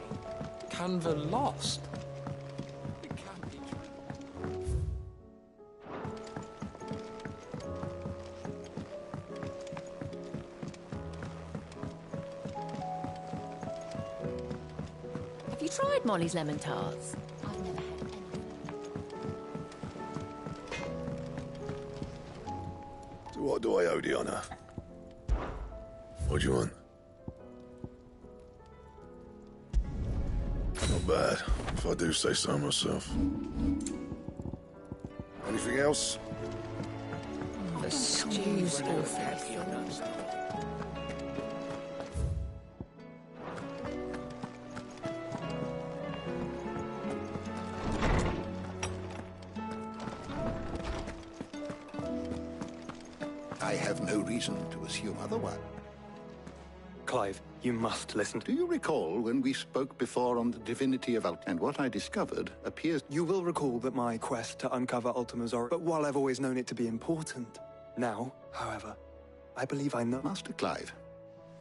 Canva lost? It can't be true. Have you tried Molly's lemon tarts? I've never had any. So what do I owe the honor? What do you want? Not bad, if I do say so myself. Anything else? The stew's awful. I have no reason to assume otherwise. Clive, you must listen. Do you recall when we spoke before on the divinity of Alt? And what I discovered appears... You will recall that my quest to uncover Ultima's origin, but while I've always known it to be important, now, however, I believe I know... Master Clive,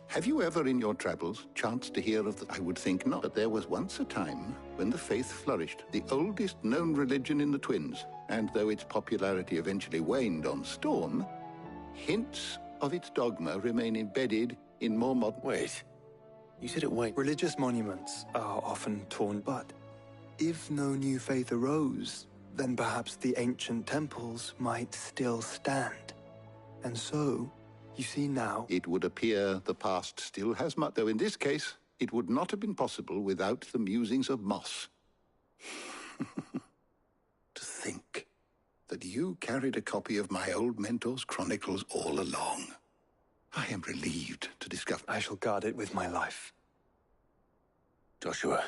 have you ever in your travels chanced to hear of the... I would think not, but there was once a time when the faith flourished, the oldest known religion in the Twins, and though its popularity eventually waned on Storm, hints of its dogma remain embedded in more modern... Wait. You said it won't... Religious monuments are often torn, but if no new faith arose, then perhaps the ancient temples might still stand. And so, you see now... It would appear the past still has much, though in this case, it would not have been possible without the musings of Moss. To think that you carried a copy of my old mentor's chronicles all along. I am relieved to discover... I shall guard it with my life. Joshua,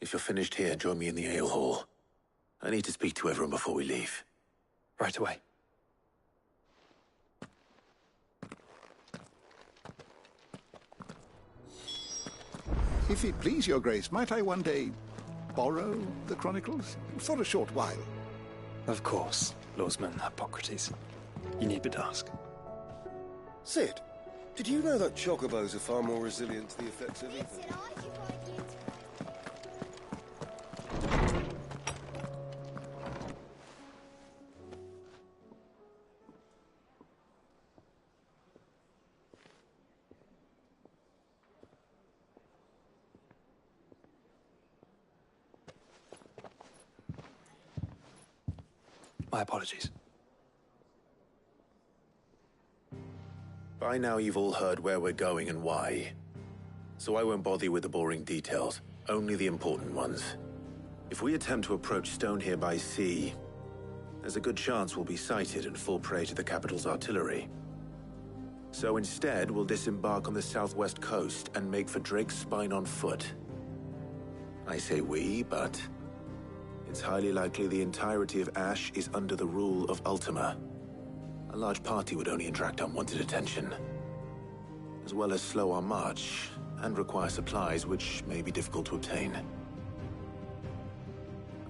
if you're finished here, join me in the ale hall. I need to speak to everyone before we leave. Right away. If it please your grace, might I one day borrow the Chronicles? For a short while. Of course, Lordsman Hippocrates. You need but ask. Cid, did you know that chocobos are far more resilient to the effects of ether? My apologies. By now you've all heard where we're going and why. So I won't bother you with the boring details, only the important ones. If we attempt to approach Stonehere by sea, there's a good chance we'll be sighted and fall prey to the capital's artillery. So instead, we'll disembark on the southwest coast and make for Drake's Spine on foot. I say we, but it's highly likely the entirety of Ash is under the rule of Ultima. A large party would only attract unwanted attention, as well as slow our march and require supplies which may be difficult to obtain.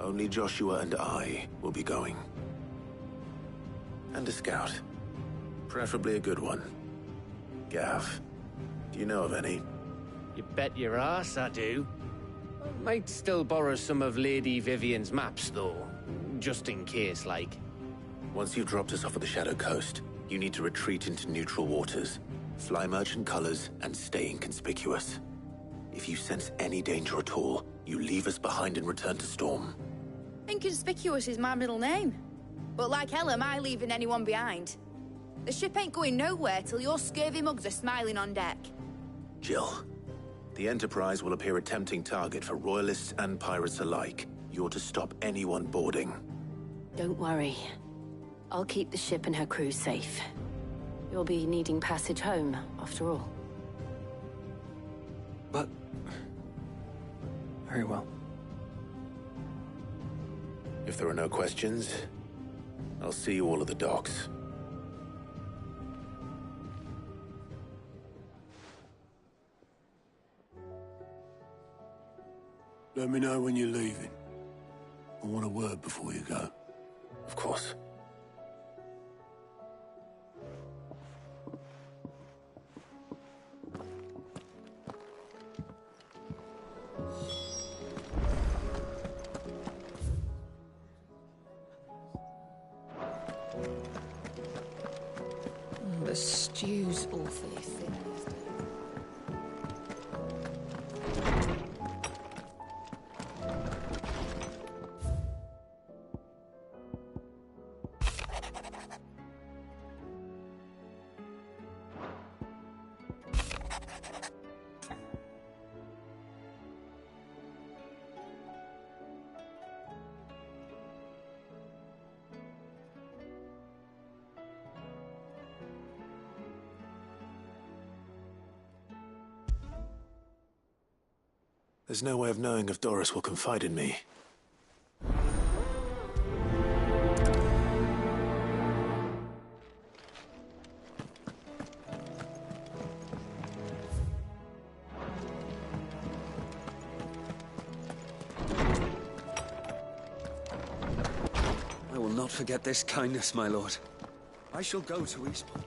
Only Joshua and I will be going. And a scout. Preferably a good one. Gav, do you know of any? You bet your ass I do. Might still borrow some of Lady Vivian's maps, though. Just in case, like. Once you've dropped us off at the Shadow Coast, you need to retreat into neutral waters, fly merchant colors, and stay inconspicuous. If you sense any danger at all, you leave us behind and return to Storm. Inconspicuous is my middle name. But like hell am I leaving anyone behind. The ship ain't going nowhere till your scurvy mugs are smiling on deck. Jill, the Enterprise will appear a tempting target for royalists and pirates alike. You're to stop anyone boarding. Don't worry. I'll keep the ship and her crew safe. You'll be needing passage home, after all. But... very well. If there are no questions, I'll see you all at the docks. Let me know when you're leaving. I want a word before you go. Of course. The stew's awfully thin. There's no way of knowing if Doris will confide in me. I will not forget this kindness, my lord. I shall go to Eastport.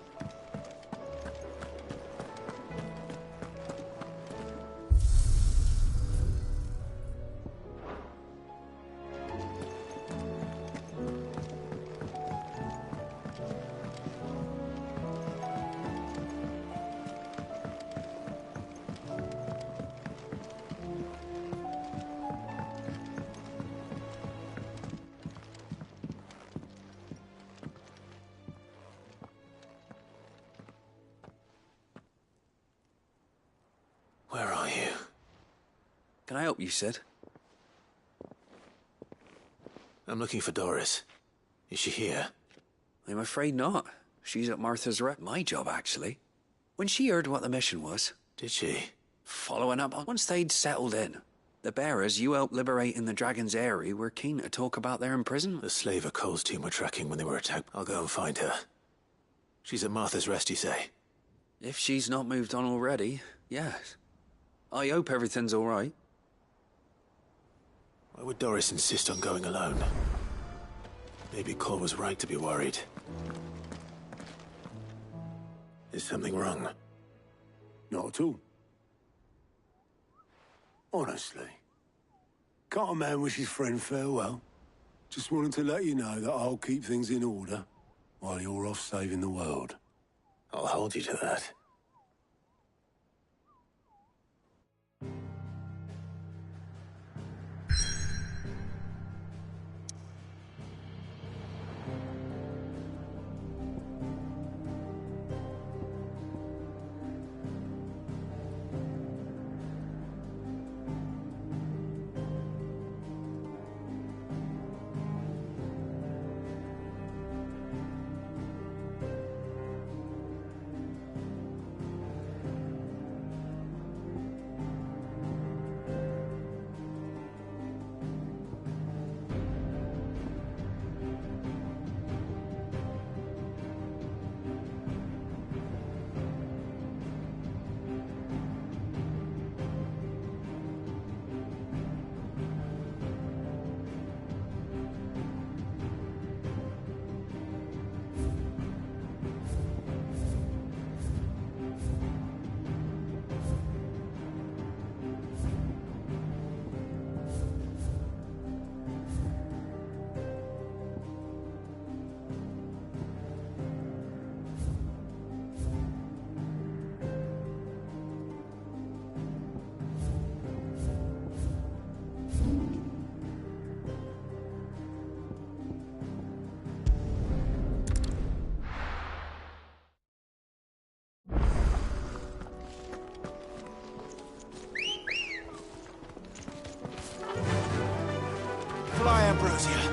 Where are you? Can I help you, Cid? I'm looking for Doris. Is she here? I'm afraid not. She's at Martha's Rep. My job, actually. When she heard what the mission was... Did she? Following up on... Once they'd settled in, the bearers you helped liberate in the Dragon's Eyrie were keen to talk about their imprisonment. The slaver Cole's team were tracking when they were attacked. I'll go and find her. She's at Martha's Rest, you say? If she's not moved on already, yes. I hope everything's all right. Why would Doris insist on going alone? Maybe Cole was right to be worried. Is something wrong? Not at all. Honestly. Can't a man wish his friend farewell? Just wanted to let you know that I'll keep things in order while you're off saving the world. I'll hold you to that. Fly, Ambrosia.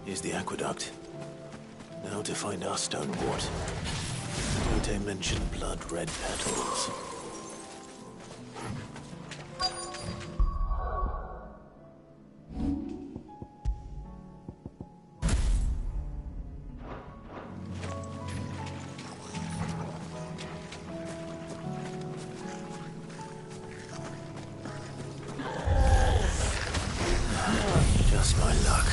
Here's the aqueduct. Now to find our stone wart. Goethe mentioned blood-red petals. Just my luck.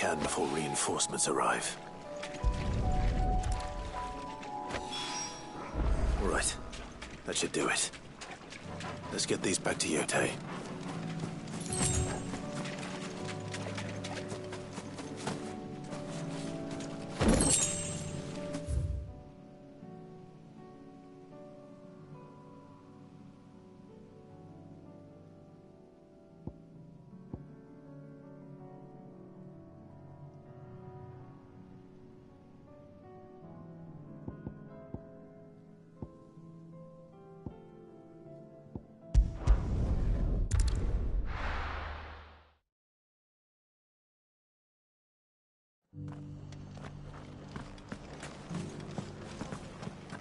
can before reinforcements arrive. All right. That should do it. Let's get these back to Yotei.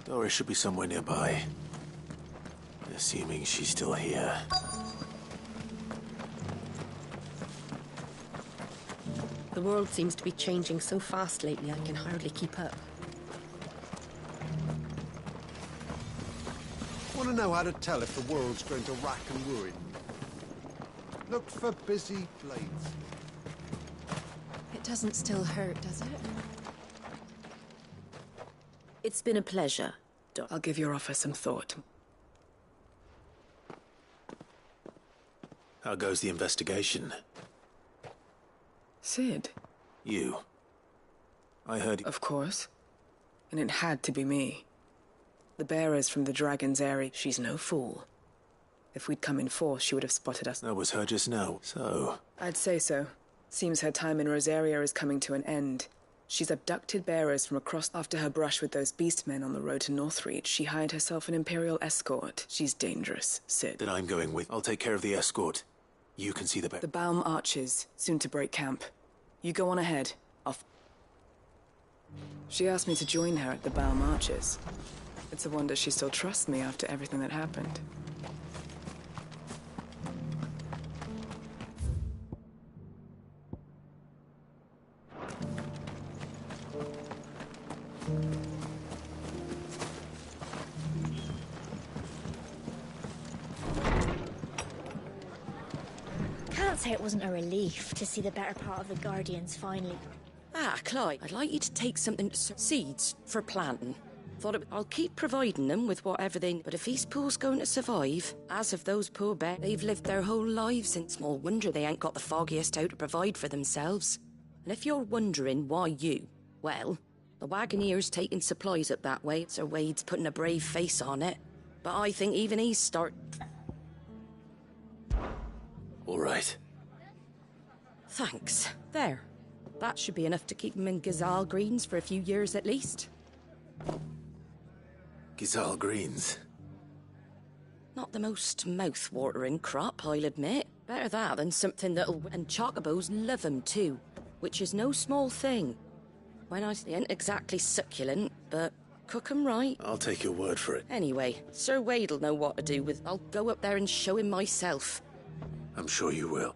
Doris should be somewhere nearby. Assuming she's still here. The world seems to be changing so fast lately, I can hardly keep up. Want to know how to tell if the world's going to rack and ruin? Look for busy blades. It doesn't still hurt, does it? It's been a pleasure. I'll give your offer some thought. How goes the investigation? Sid? You. I heard... Of course. And it had to be me. The bearers from the Dragon's Eyrie, she's no fool. If we'd come in force, she would have spotted us. That was her just now, so... I'd say so. Seems her time in Rosaria is coming to an end. She's abducted bearers from across. After her brush with those beastmen on the road to Northreach, she hired herself an Imperial escort. She's dangerous, Sid. That I'm going with. I'll take care of the escort. You can see the... The Baum Archers, soon to break camp. You go on ahead. She asked me to join her at the Baum Archers. It's a wonder she still trusts me after everything that happened. Can't say it wasn't a relief to see the better part of the Guardians finally. Ah, Clyde, I'd like you to take something to seeds for planting. I'll keep providing them with whatever they need, but if Eastpool's going to survive, as of those poor bears, they've lived their whole lives in small wonder they ain't got the foggiest how to provide for themselves. And if you're wondering why you, well, the Wagoneer's taking supplies up that way, Sir Wade's putting a brave face on it. But I think even he's All right. Thanks. There. That should be enough to keep him in Gazal Greens for a few years at least. Gazal Greens? Not the most mouth-watering crop, I'll admit. Better that than something that'll... And chocobos love 'em too, which is no small thing. When they ain't exactly succulent, but cook 'em right. I'll take your word for it. Anyway, Sir Wade'll know what to do with... I'll go up there and show him myself. I'm sure you will.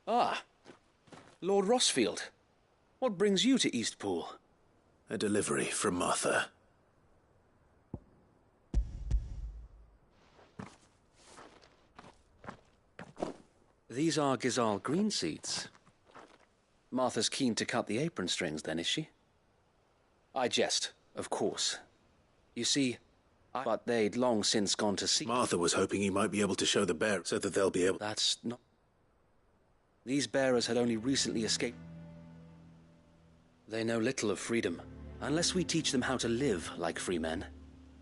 Ah, Lord Rossfield. What brings you to Eastpool? A delivery from Martha. These are Gazal green seeds. Martha's keen to cut the apron strings then, is she? I jest, of course. You see, but they'd long since gone to sea. Martha was hoping he might be able to show the bear so that they'll be able... That's not... These bearers had only recently escaped. They know little of freedom. Unless we teach them how to live like free men,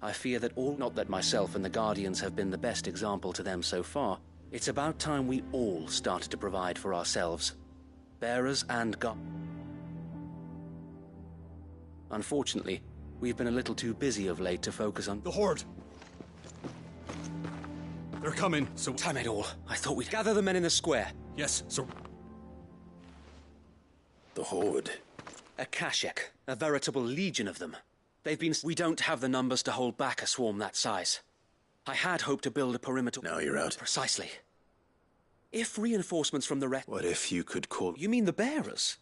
I fear that all... Not that myself and the Guardians have been the best example to them so far. It's about time we all started to provide for ourselves. Bearers and Unfortunately, we've been a little too busy of late to focus on... The Horde! They're coming, so... Damn it all. I thought we'd gather the men in the square. Yes, so... The Horde? A Kashek. A veritable legion of them. They've been... We don't have the numbers to hold back a swarm that size. I had hoped to build a perimeter... Now you're out. Precisely. If reinforcements from the rest... What if you could call... You mean the bearers?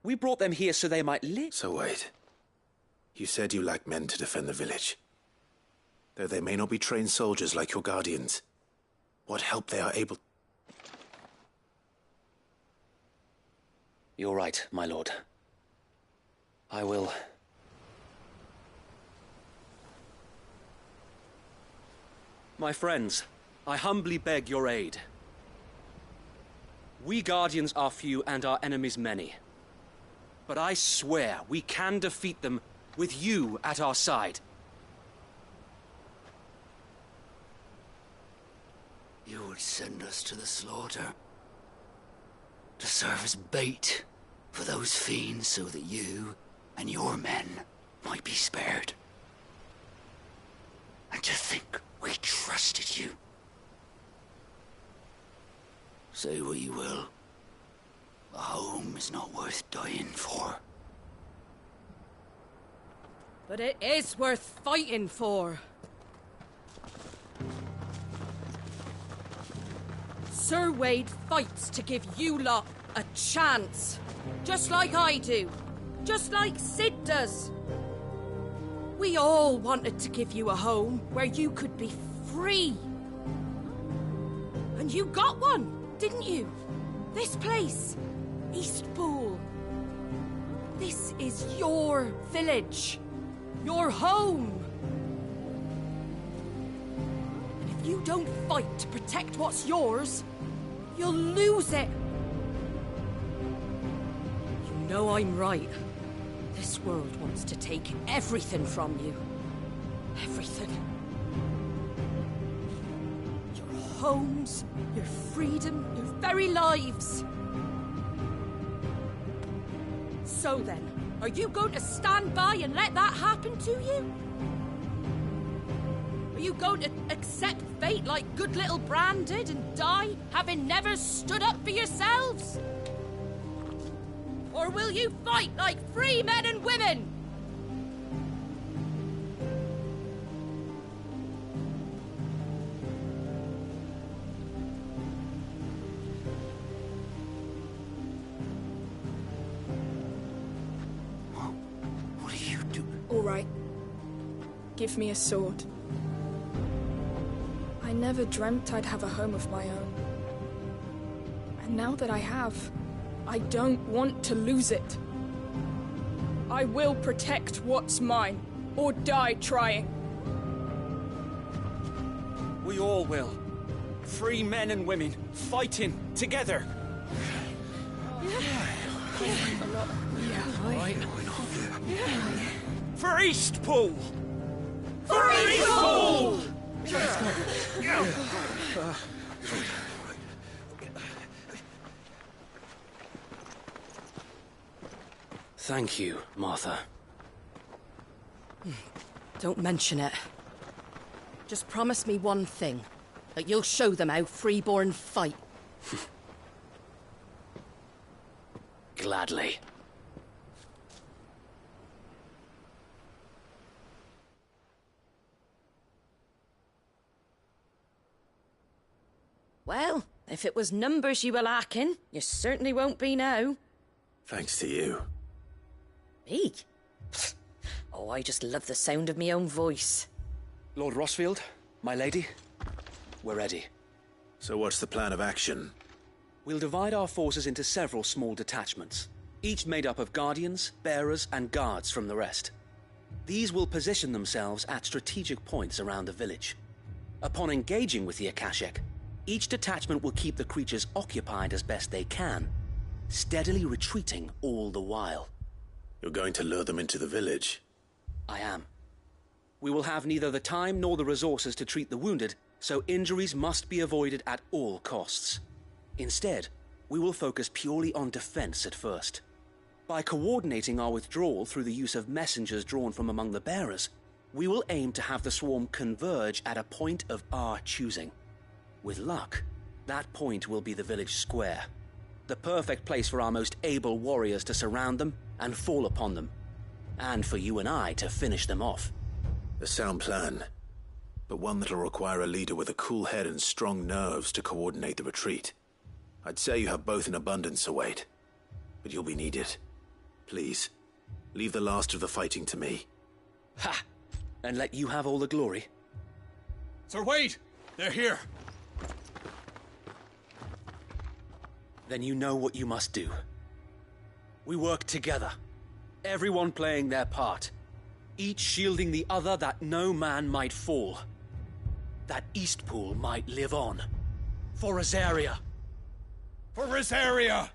We brought them here so they might live... So wait. You said you lack men to defend the village. Though they may not be trained soldiers like your Guardians, what help they are able... You're right, my lord. I will... My friends, I humbly beg your aid. We Guardians are few and our enemies many. But I swear we can defeat them with you at our side. You would send us to the slaughter. To serve as bait for those fiends so that you and your men might be spared. And to think we trusted you. Say what you will. A home is not worth dying for. But it is worth fighting for. Sir Wade fights to give you lot a chance. Just like I do. Just like Sid does. We all wanted to give you a home where you could be free. And you got one, didn't you? This place, Eastpool. This is your village. Your home. And if you don't fight to protect what's yours, you'll lose it. You know I'm right. This world wants to take everything from you. Everything. Your homes, your freedom, your very lives. So then, are you going to stand by and let that happen to you? Are you going to accept fate like good little Bran did and die, having never stood up for yourselves? Or will you fight like free men and women? What do you do? All right. Give me a sword. I never dreamt I'd have a home of my own. And now that I have, I don't want to lose it. I will protect what's mine, or die trying. We all will. Free men and women, fighting together. Right. For Eastpool! For Eastpool! Thank you, Martha. Don't mention it. Just promise me one thing. That you'll show them how freeborn fight. Gladly. Well, if it was numbers you were lacking, you certainly won't be now. Thanks to you. Me? Oh, I just love the sound of my own voice. Lord Rossfield, my lady, we're ready. So what's the plan of action? We'll divide our forces into several small detachments. each made up of guardians, bearers, and guards from the rest. These will position themselves at strategic points around the village. Upon engaging with the Akashic, each detachment will keep the creatures occupied as best they can, steadily retreating all the while. You're going to lure them into the village? I am. We will have neither the time nor the resources to treat the wounded, so injuries must be avoided at all costs. Instead, we will focus purely on defense at first. By coordinating our withdrawal through the use of messengers drawn from among the bearers, we will aim to have the swarm converge at a point of our choosing. With luck, that point will be the village square, the perfect place for our most able warriors to surround them and fall upon them, and for you and I to finish them off. A sound plan, but one that'll require a leader with a cool head and strong nerves to coordinate the retreat. I'd say you have both in abundance, Await, but you'll be needed. Please, leave the last of the fighting to me. Ha! And let you have all the glory. Sir Wade! They're here! Then you know what you must do. We work together, everyone playing their part, each shielding the other that no man might fall, that Eastpool might live on. For Rosaria! For Rosaria!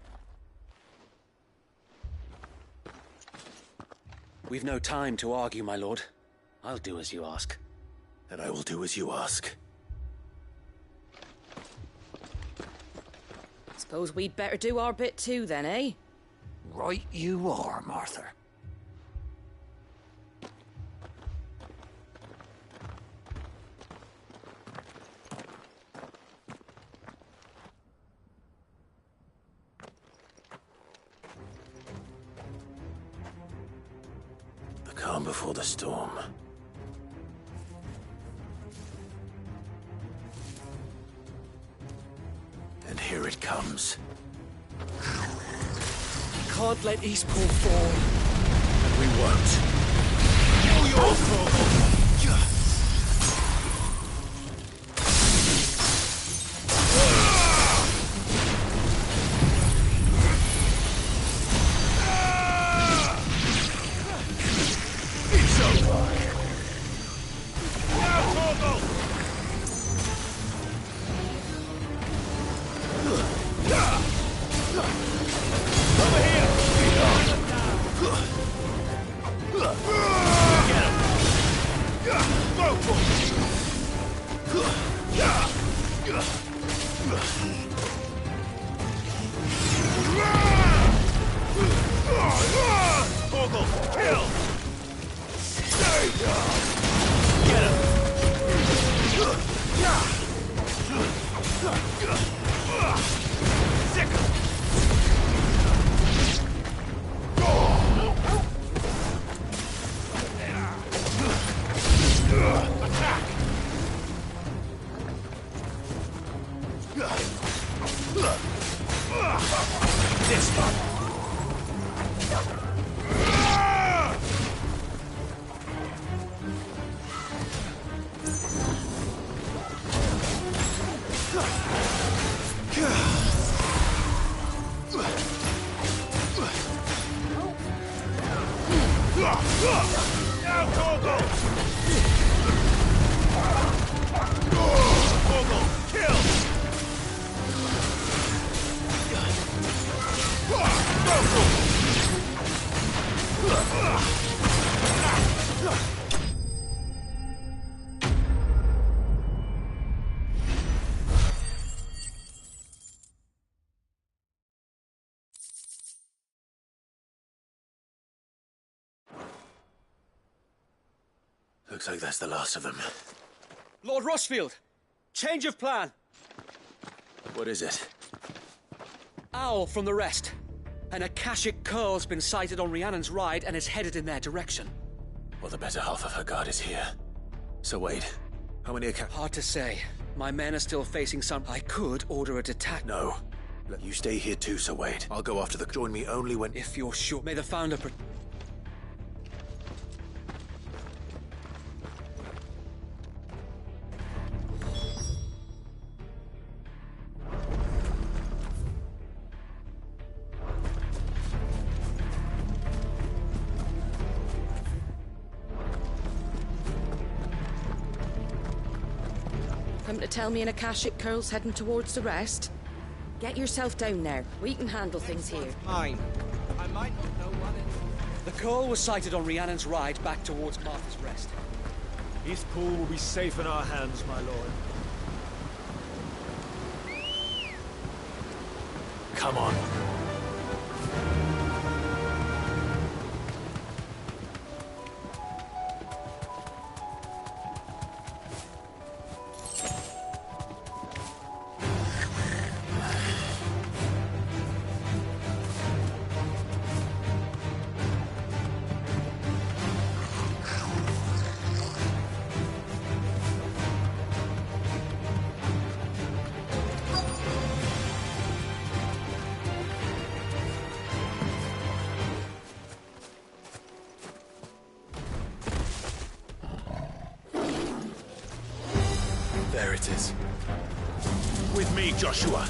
We've no time to argue, my lord. I'll do as you ask. And I will do as you ask. Suppose we'd better do our bit too, then, eh? Right you are, Martha. The calm before the storm. And here it comes. Can't let Eastpool fall. And we won't. Your fault! Looks like that's the last of them. Lord Rossfield! Change of plan! What is it? Owl from the rest. An Akashic curl's been sighted on Rhiannon's ride and is headed in their direction. Well, the better half of her guard is here. So wait, how many Hard to say. My men are still facing some... I could order a detachment. No. You stay here too, Sir Wade. I'll go after the... Join me only when... If you're sure. May the Founder... Something to tell me an Akashic Curl's heading towards the rest? Get yourself down there. We can handle things here. Mine. I might not know what it is. The Curl was sighted on Rhiannon's ride back towards Martha's Rest. East Pool will be safe in our hands, my lord. Come on. There it is. With me, Joshua.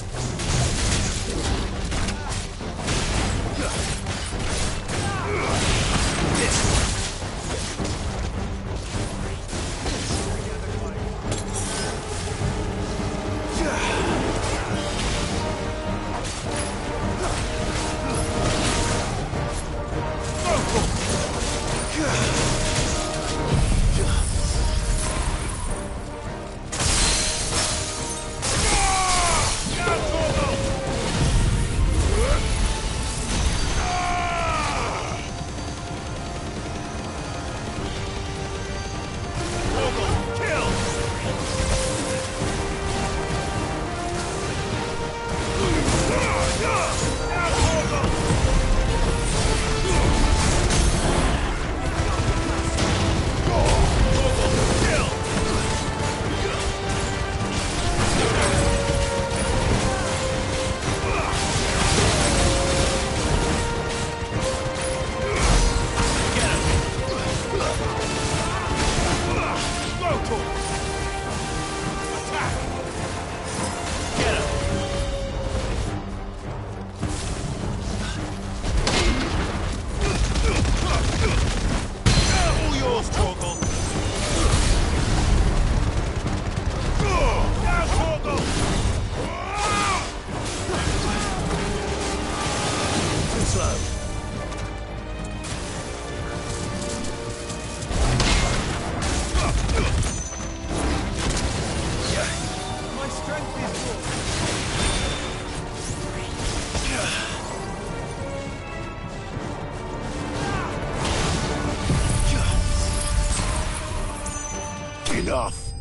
Enough!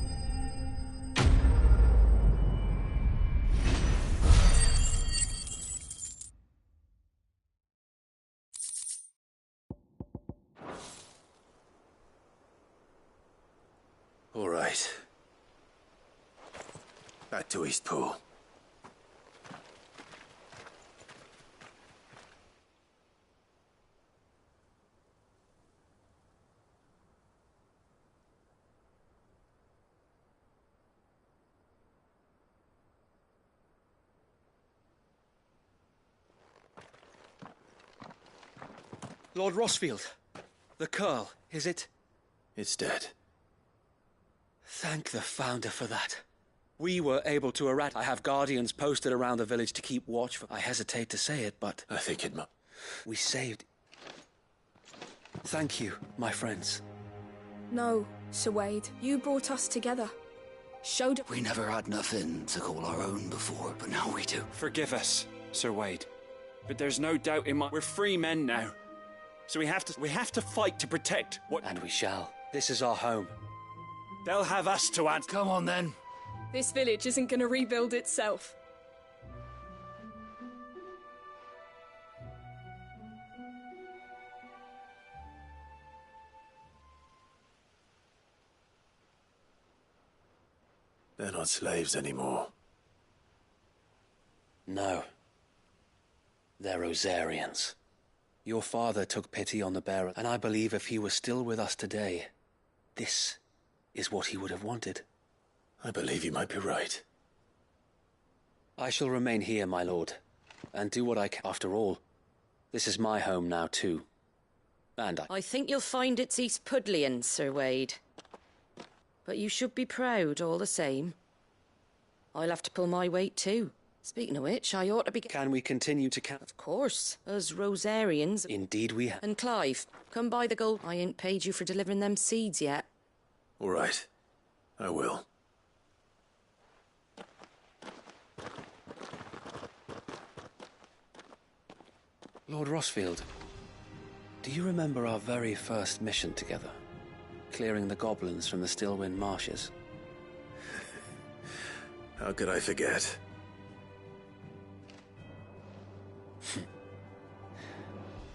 All right. Back to East Pool. Lord Rosfield, the Curl, is it? It's dead. Thank the Founder for that. We were able to eradicate. I have guardians posted around the village to keep watch for. I hesitate to say it, but I think it might. We saved. Thank you, my friends. No, Sir Wade, you brought us together. Showed. We never had nothing to call our own before, but now we do. Forgive us, Sir Wade. But there's no doubt in my... We're free men now. So we have to fight to protect what... And we shall. This is our home. They'll have us to answer. Come on, then. This village isn't gonna rebuild itself. They're not slaves anymore. No. They're Rosarians. Your father took pity on the bearer, and I believe if he was still with us today, this is what he would have wanted. I believe you might be right. I shall remain here, my lord, and do what I can. After all, this is my home now, too. And I think you'll find it's East Pudlian, Sir Wade. But you should be proud all the same. I'll have to pull my weight too. Speaking of which, I ought to be... Can we continue to count? Of course. Us Rosarians... Indeed we have. And Clive, come by the gold. I ain't paid you for delivering them seeds yet. All right. I will. Lord Rossfield, do you remember our very first mission together? Clearing the goblins from the Stillwind marshes? How could I forget?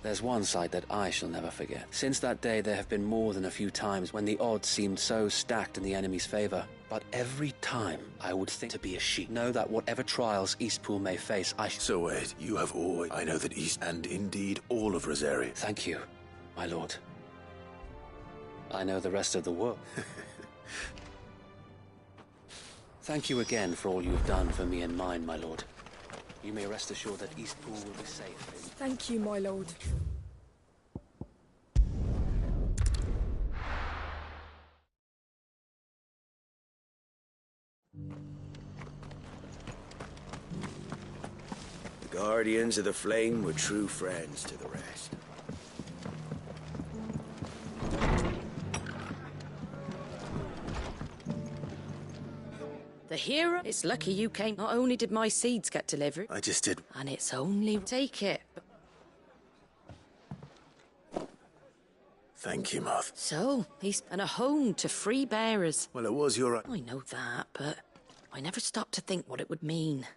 There's one sight that I shall never forget. Since that day, there have been more than a few times when the odds seemed so stacked in the enemy's favor. But every time, I would think to be a sheep. Know that whatever trials Eastpool may face, So wait, you have always... I know that East, and indeed all of Rosaria. Thank you, my lord. I know the rest of the world. Thank you again for all you've done for me and mine, my lord. You may rest assured that Eastpool will be safe. Thank you, my lord. The Guardians of the Flame were true friends to the rest. The hero? It's lucky you came. Not only did my seeds get delivered... I just did... And it's only... Take it. Thank you, Moth. So, he's... And a home to free bearers. Well, it was your... I know that, but... I never stopped to think what it would mean.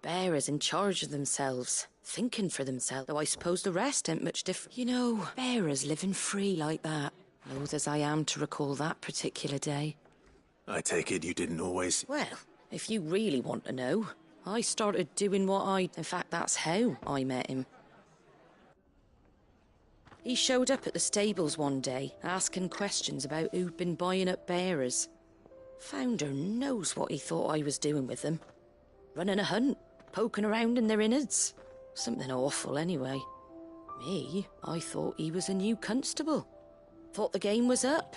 Bearers in charge of themselves. Thinking for themselves. Though I suppose the rest ain't much different. You know, bearers living free like that. Loath as I am to recall that particular day. I take it you didn't always... Well, if you really want to know, I started doing what I... In fact, that's how I met him. He showed up at the stables one day, asking questions about who'd been buying up bearers. Founder knows what he thought I was doing with them. Running a hunt, poking around in their innards. Something awful, anyway. Me, I thought he was a new constable. Thought the game was up.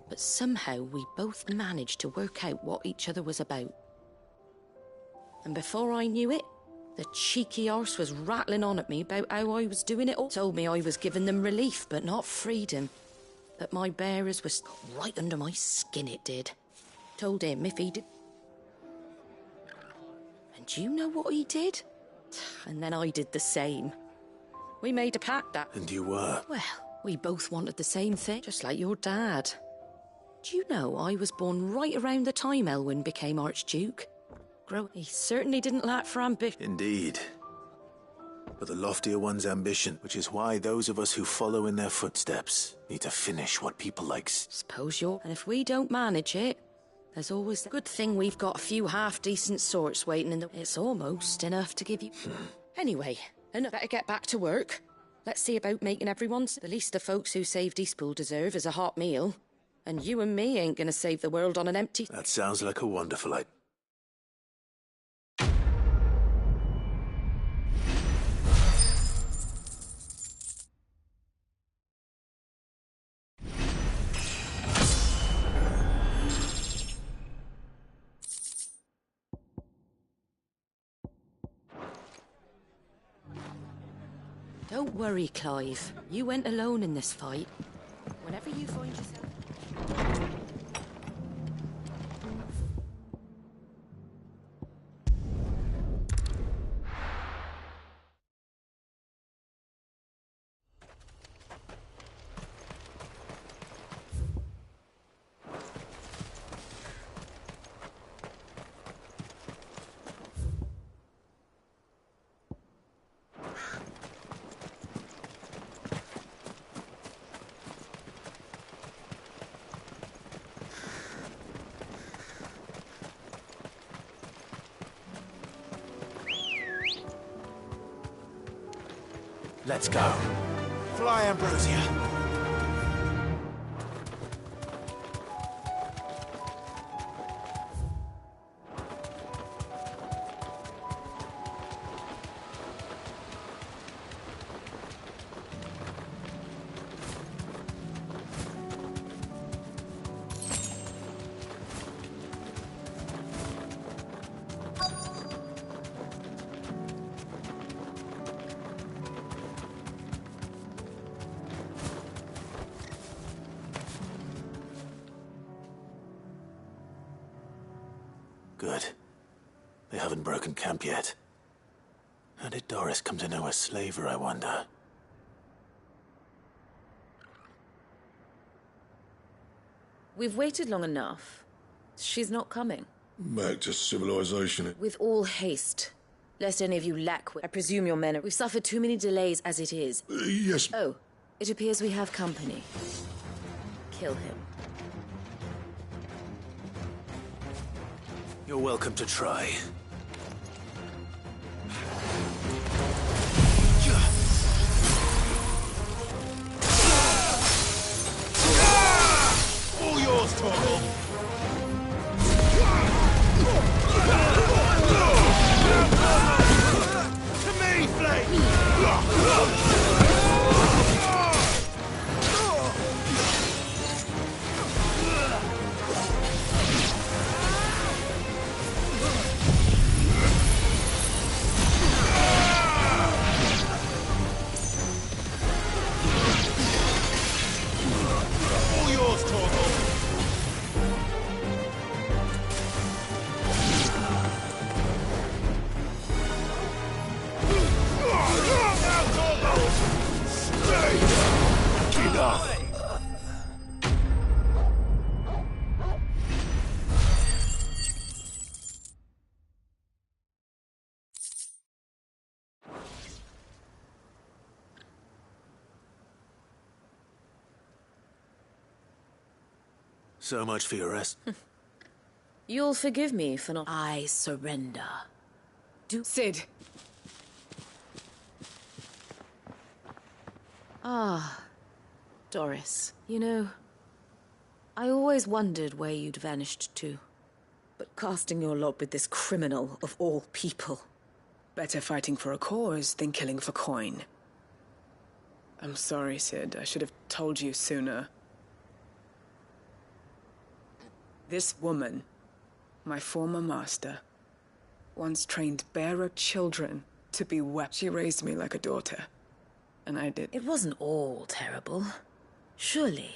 But somehow we both managed to work out what each other was about. And before I knew it, the cheeky arse was rattling on at me about how I was doing it all. Told me I was giving them relief, but not freedom. That my bearers was right under my skin, it did. Told him if he did... And do you know what he did? And then I did the same. We made a pact that... And you were? Well, we both wanted the same thing, just like your dad. Do you know I was born right around the time Elwyn became Archduke? He certainly didn't lack for ambition. Indeed. But the loftier one's ambition, which is why those of us who follow in their footsteps need to finish what people like... Suppose you're... And if we don't manage it, there's always... Good thing we've got a few half-decent sorts waiting in the... It's almost enough to give you... Anyway, enough. Better get back to work. Let's see about making everyone's... The least the folks who saved Eastpool deserve is a hot meal. And you and me ain't gonna save the world on an empty... That sounds like a wonderful idea. Don't worry, Clive. You went alone in this fight. Whenever you find yourself... Let's go. Fly, Ambrosia. Good. They haven't broken camp yet. How did Doris come to know a slaver, I wonder? We've waited long enough. She's not coming. Back to civilization. With all haste. Lest any of you lack wit. I presume your men are... We've suffered too many delays as it is. Yes. Oh, it appears we have company. Kill him. You're welcome to try. All yours, Torgal! To me, Flame! All yours, Torgal! So much for your rest. You'll forgive me for not... I surrender. Cid. Ah, Doris. You know, I always wondered where you'd vanished to. But casting your lot with this criminal of all people... Better fighting for a cause than killing for coin. I'm sorry, Cid. I should have told you sooner. This woman, my former master, once trained bearer children to be wept. She raised me like a daughter, and I did. It wasn't all terrible. Surely.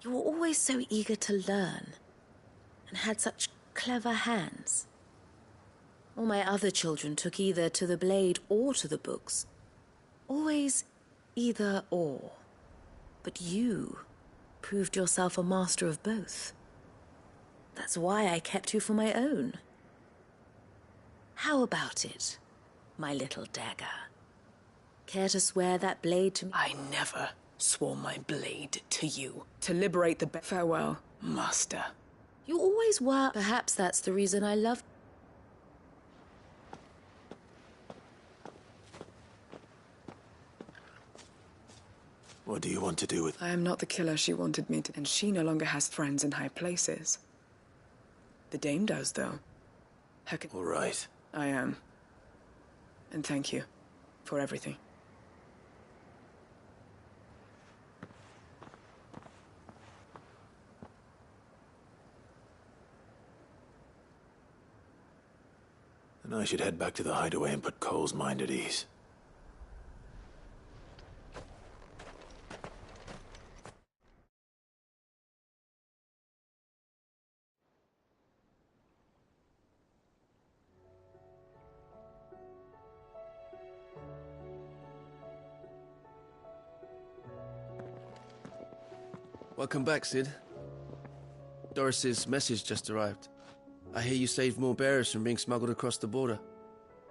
You were always so eager to learn, and had such clever hands. All my other children took either to the blade or to the books. Always either or. But you proved yourself a master of both. That's why I kept you for my own. How about it, my little dagger? Care to swear that blade to me? I never swore my blade to you. To liberate the farewell, master. You always were. Perhaps that's the reason I loved. What do you want to do with... I am not the killer she wanted me to, and she no longer has friends in high places. The Dame does, though. All right. I am. And thank you for everything. Then I should head back to the hideaway and put Cole's mind at ease. Welcome back, Cid. Doris's message just arrived. I hear you saved more bearers from being smuggled across the border.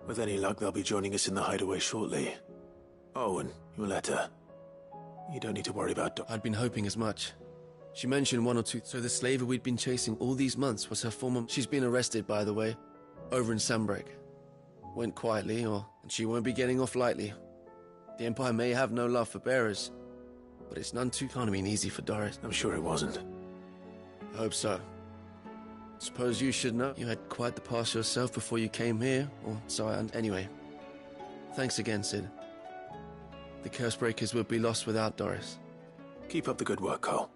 With any luck, they'll be joining us in the hideaway shortly. Oh, and your letter. You don't need to worry about I'd been hoping as much. She mentioned one or two. So the slaver we'd been chasing all these months was her former... She's been arrested, by the way, over in Sanbreque. Went quietly, and she won't be getting off lightly. The Empire may have no love for bearers, but it's none too economy and easy for Doris. I'm sure it wasn't. I hope so. Suppose you should know. You had quite the past yourself before you came here, or so I... Anyway, thanks again, Cid. The Cursebreakers would be lost without Doris. Keep up the good work, Cole.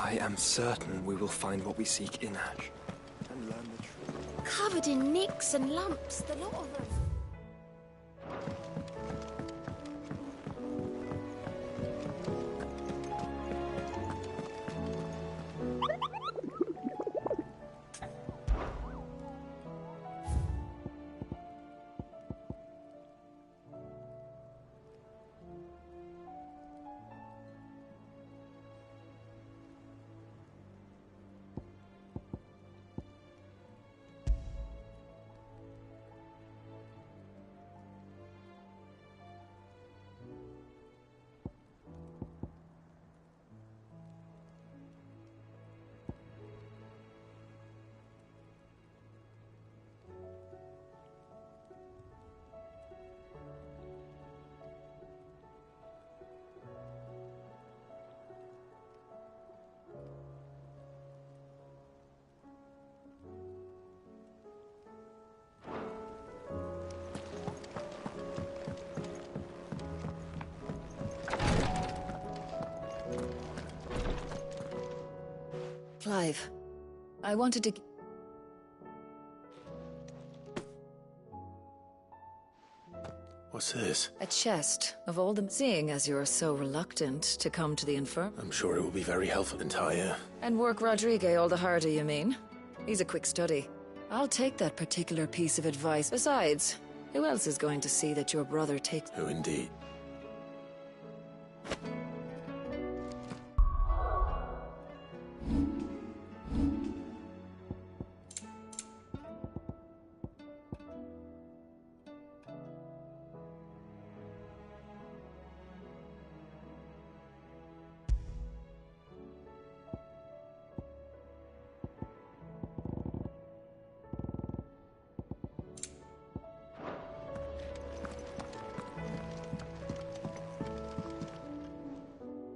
I am certain we will find what we seek in Ash. And learn the truth. Covered in nicks and lumps, the lot of them. Clive, I wanted to... What's this? A chest of all them. Seeing as you're so reluctant to come to the infirm. I'm sure it will be very helpful in Tyre. And work Rodrigue all the harder, you mean? He's a quick study. I'll take that particular piece of advice. Besides, who else is going to see that your brother takes... Who indeed?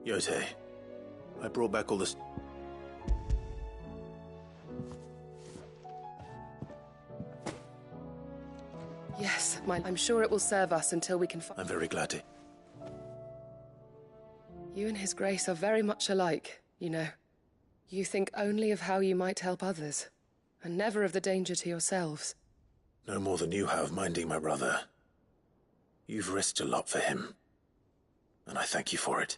Yotei, I brought back all this... Yes, I'm sure it will serve us until we can find... I'm very glad to... You and His Grace are very much alike, you know. You think only of how you might help others, and never of the danger to yourselves. No more than you have minding my brother. You've risked a lot for him, and I thank you for it.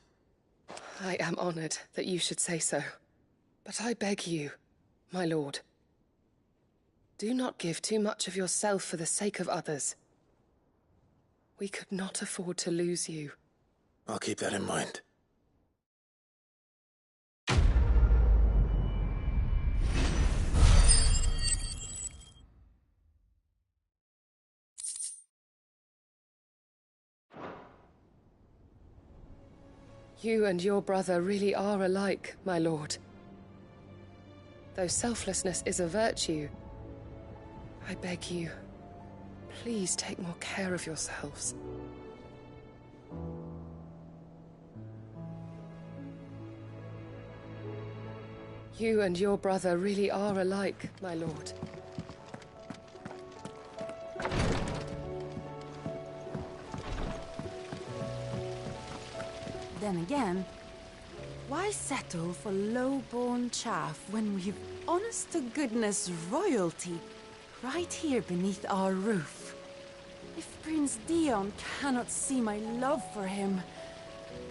I am honored that you should say so. But I beg you, my lord, do not give too much of yourself for the sake of others. We could not afford to lose you. I'll keep that in mind. You and your brother really are alike, my lord. Though selflessness is a virtue, I beg you, please take more care of yourselves. You and your brother really are alike, my lord. Then again, why settle for low-born chaff when we've honest-to-goodness royalty right here beneath our roof? If Prince Dion cannot see my love for him,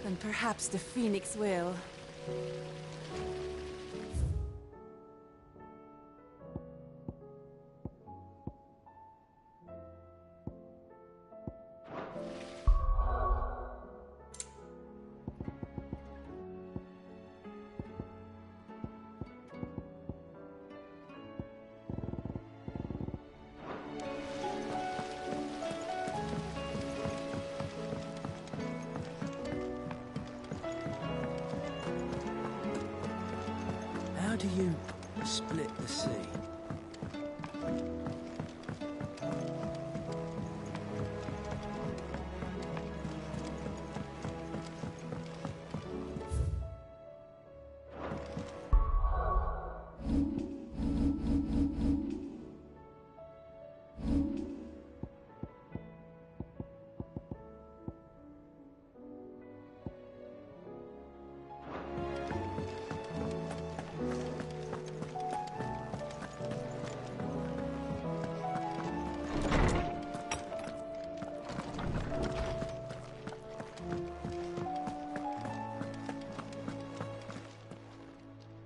then perhaps the Phoenix will. How do you split the sea?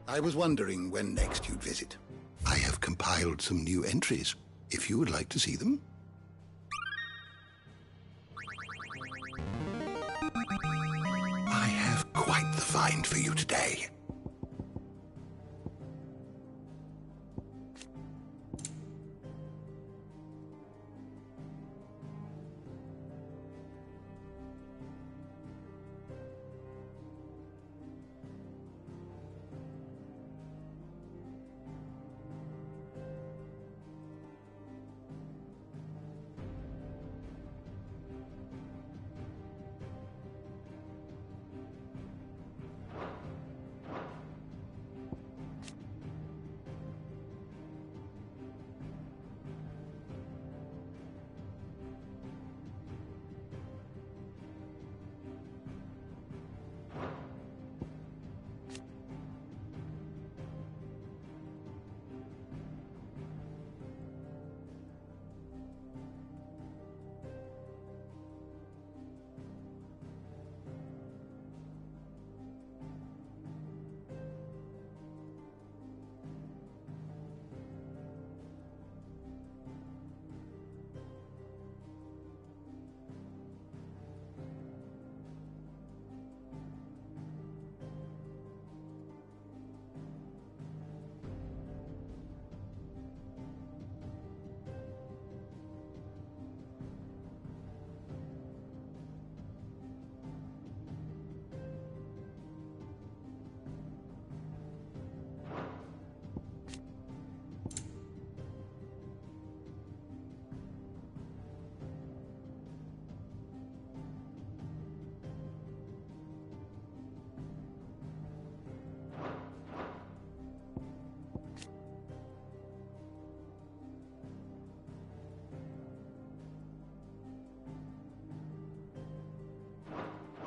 I was wondering when next you'd visit. I have compiled some new entries, if you would like to see them. I have quite the find for you today.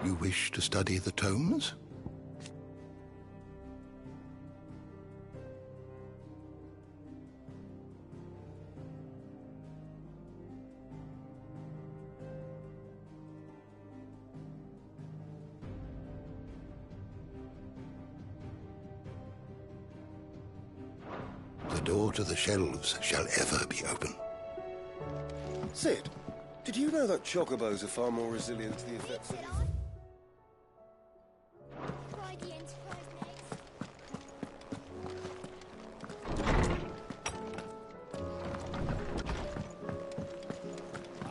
You wish to study the tomes? The door to the shelves shall ever be open. Sid, did you know that chocobos are far more resilient to the effects of...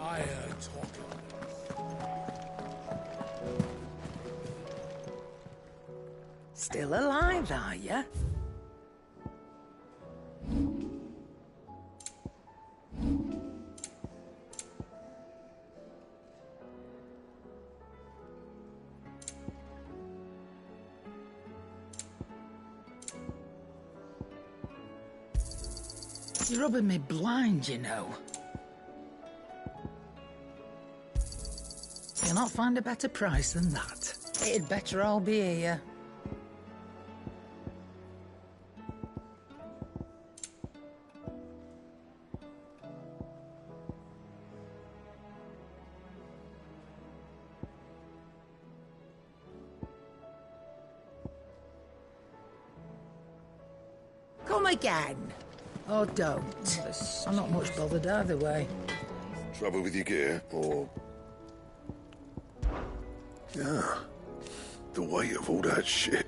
I heard talk Still alive, are you? You're rubbing me blind, you know. You'll not find a better price than that. It'd better all be here. Come again. Or don't. I'm not much bothered either way. Trouble with your gear, or... Yeah, the weight of all that shit.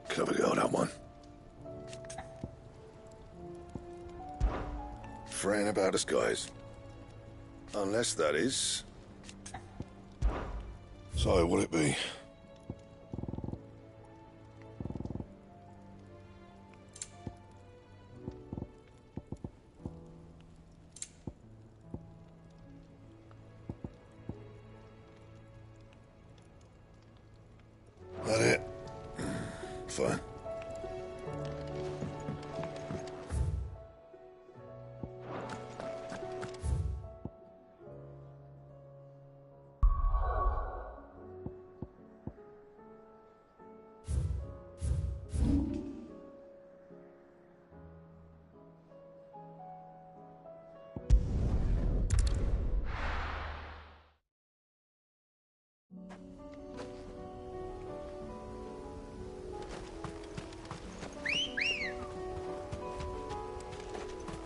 Clever girl, that one. Fran about us, guys. Unless that is... So, what'll it be? That it? Fine.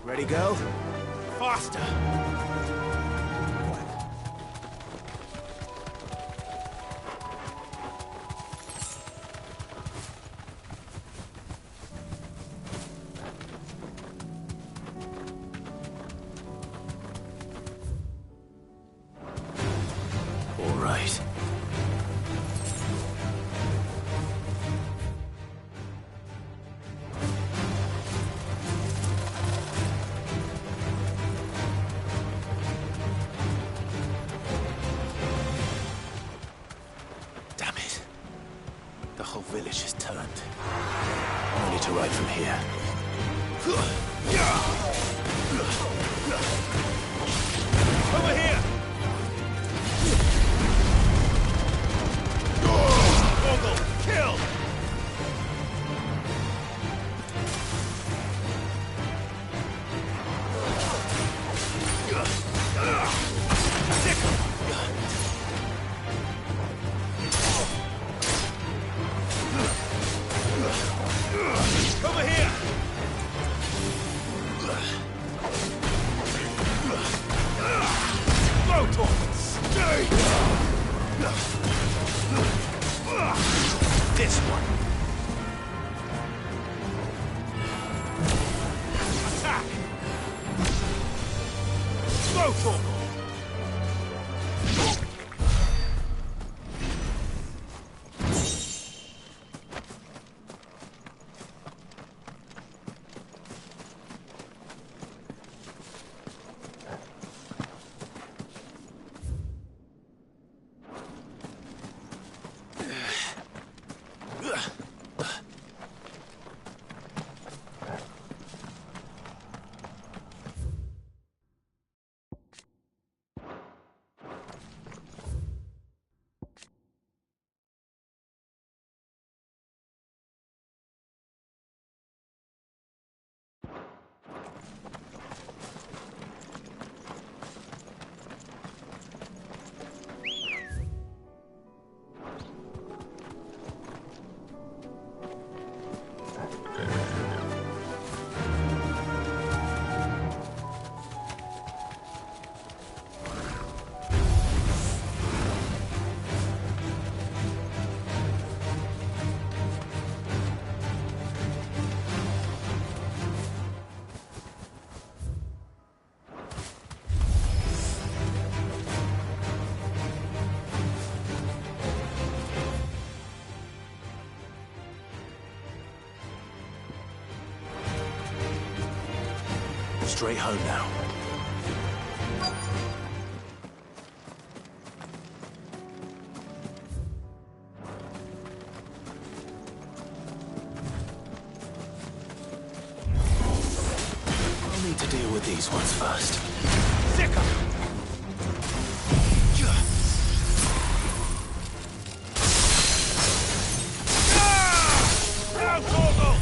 Ready, go? Faster! All right. Damn it. The whole village has turned. I need to ride from here. Over here! Morgul, kill! Over here! This one. Attack! Slow talk! Straight home now. I'll need to deal with these ones first. Sick of them! Now, Morgul!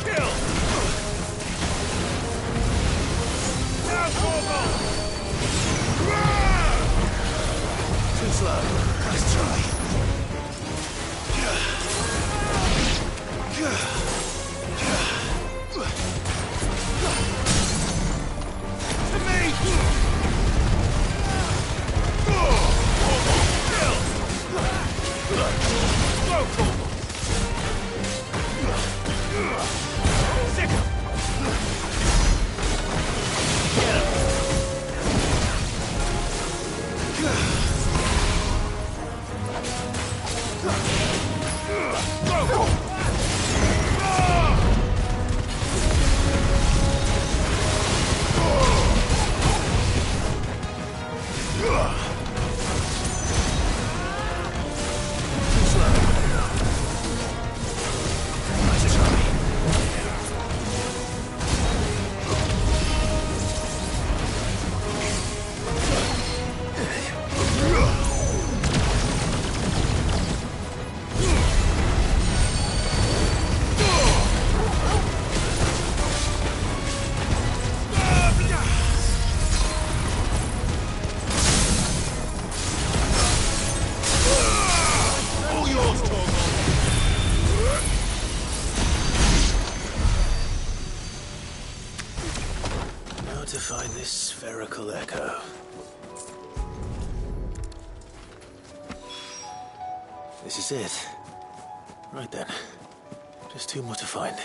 Kill! Now, Morgul! Too slow. Let's try. Got to find this spherical echo. This is it. Right then. Just two more to find.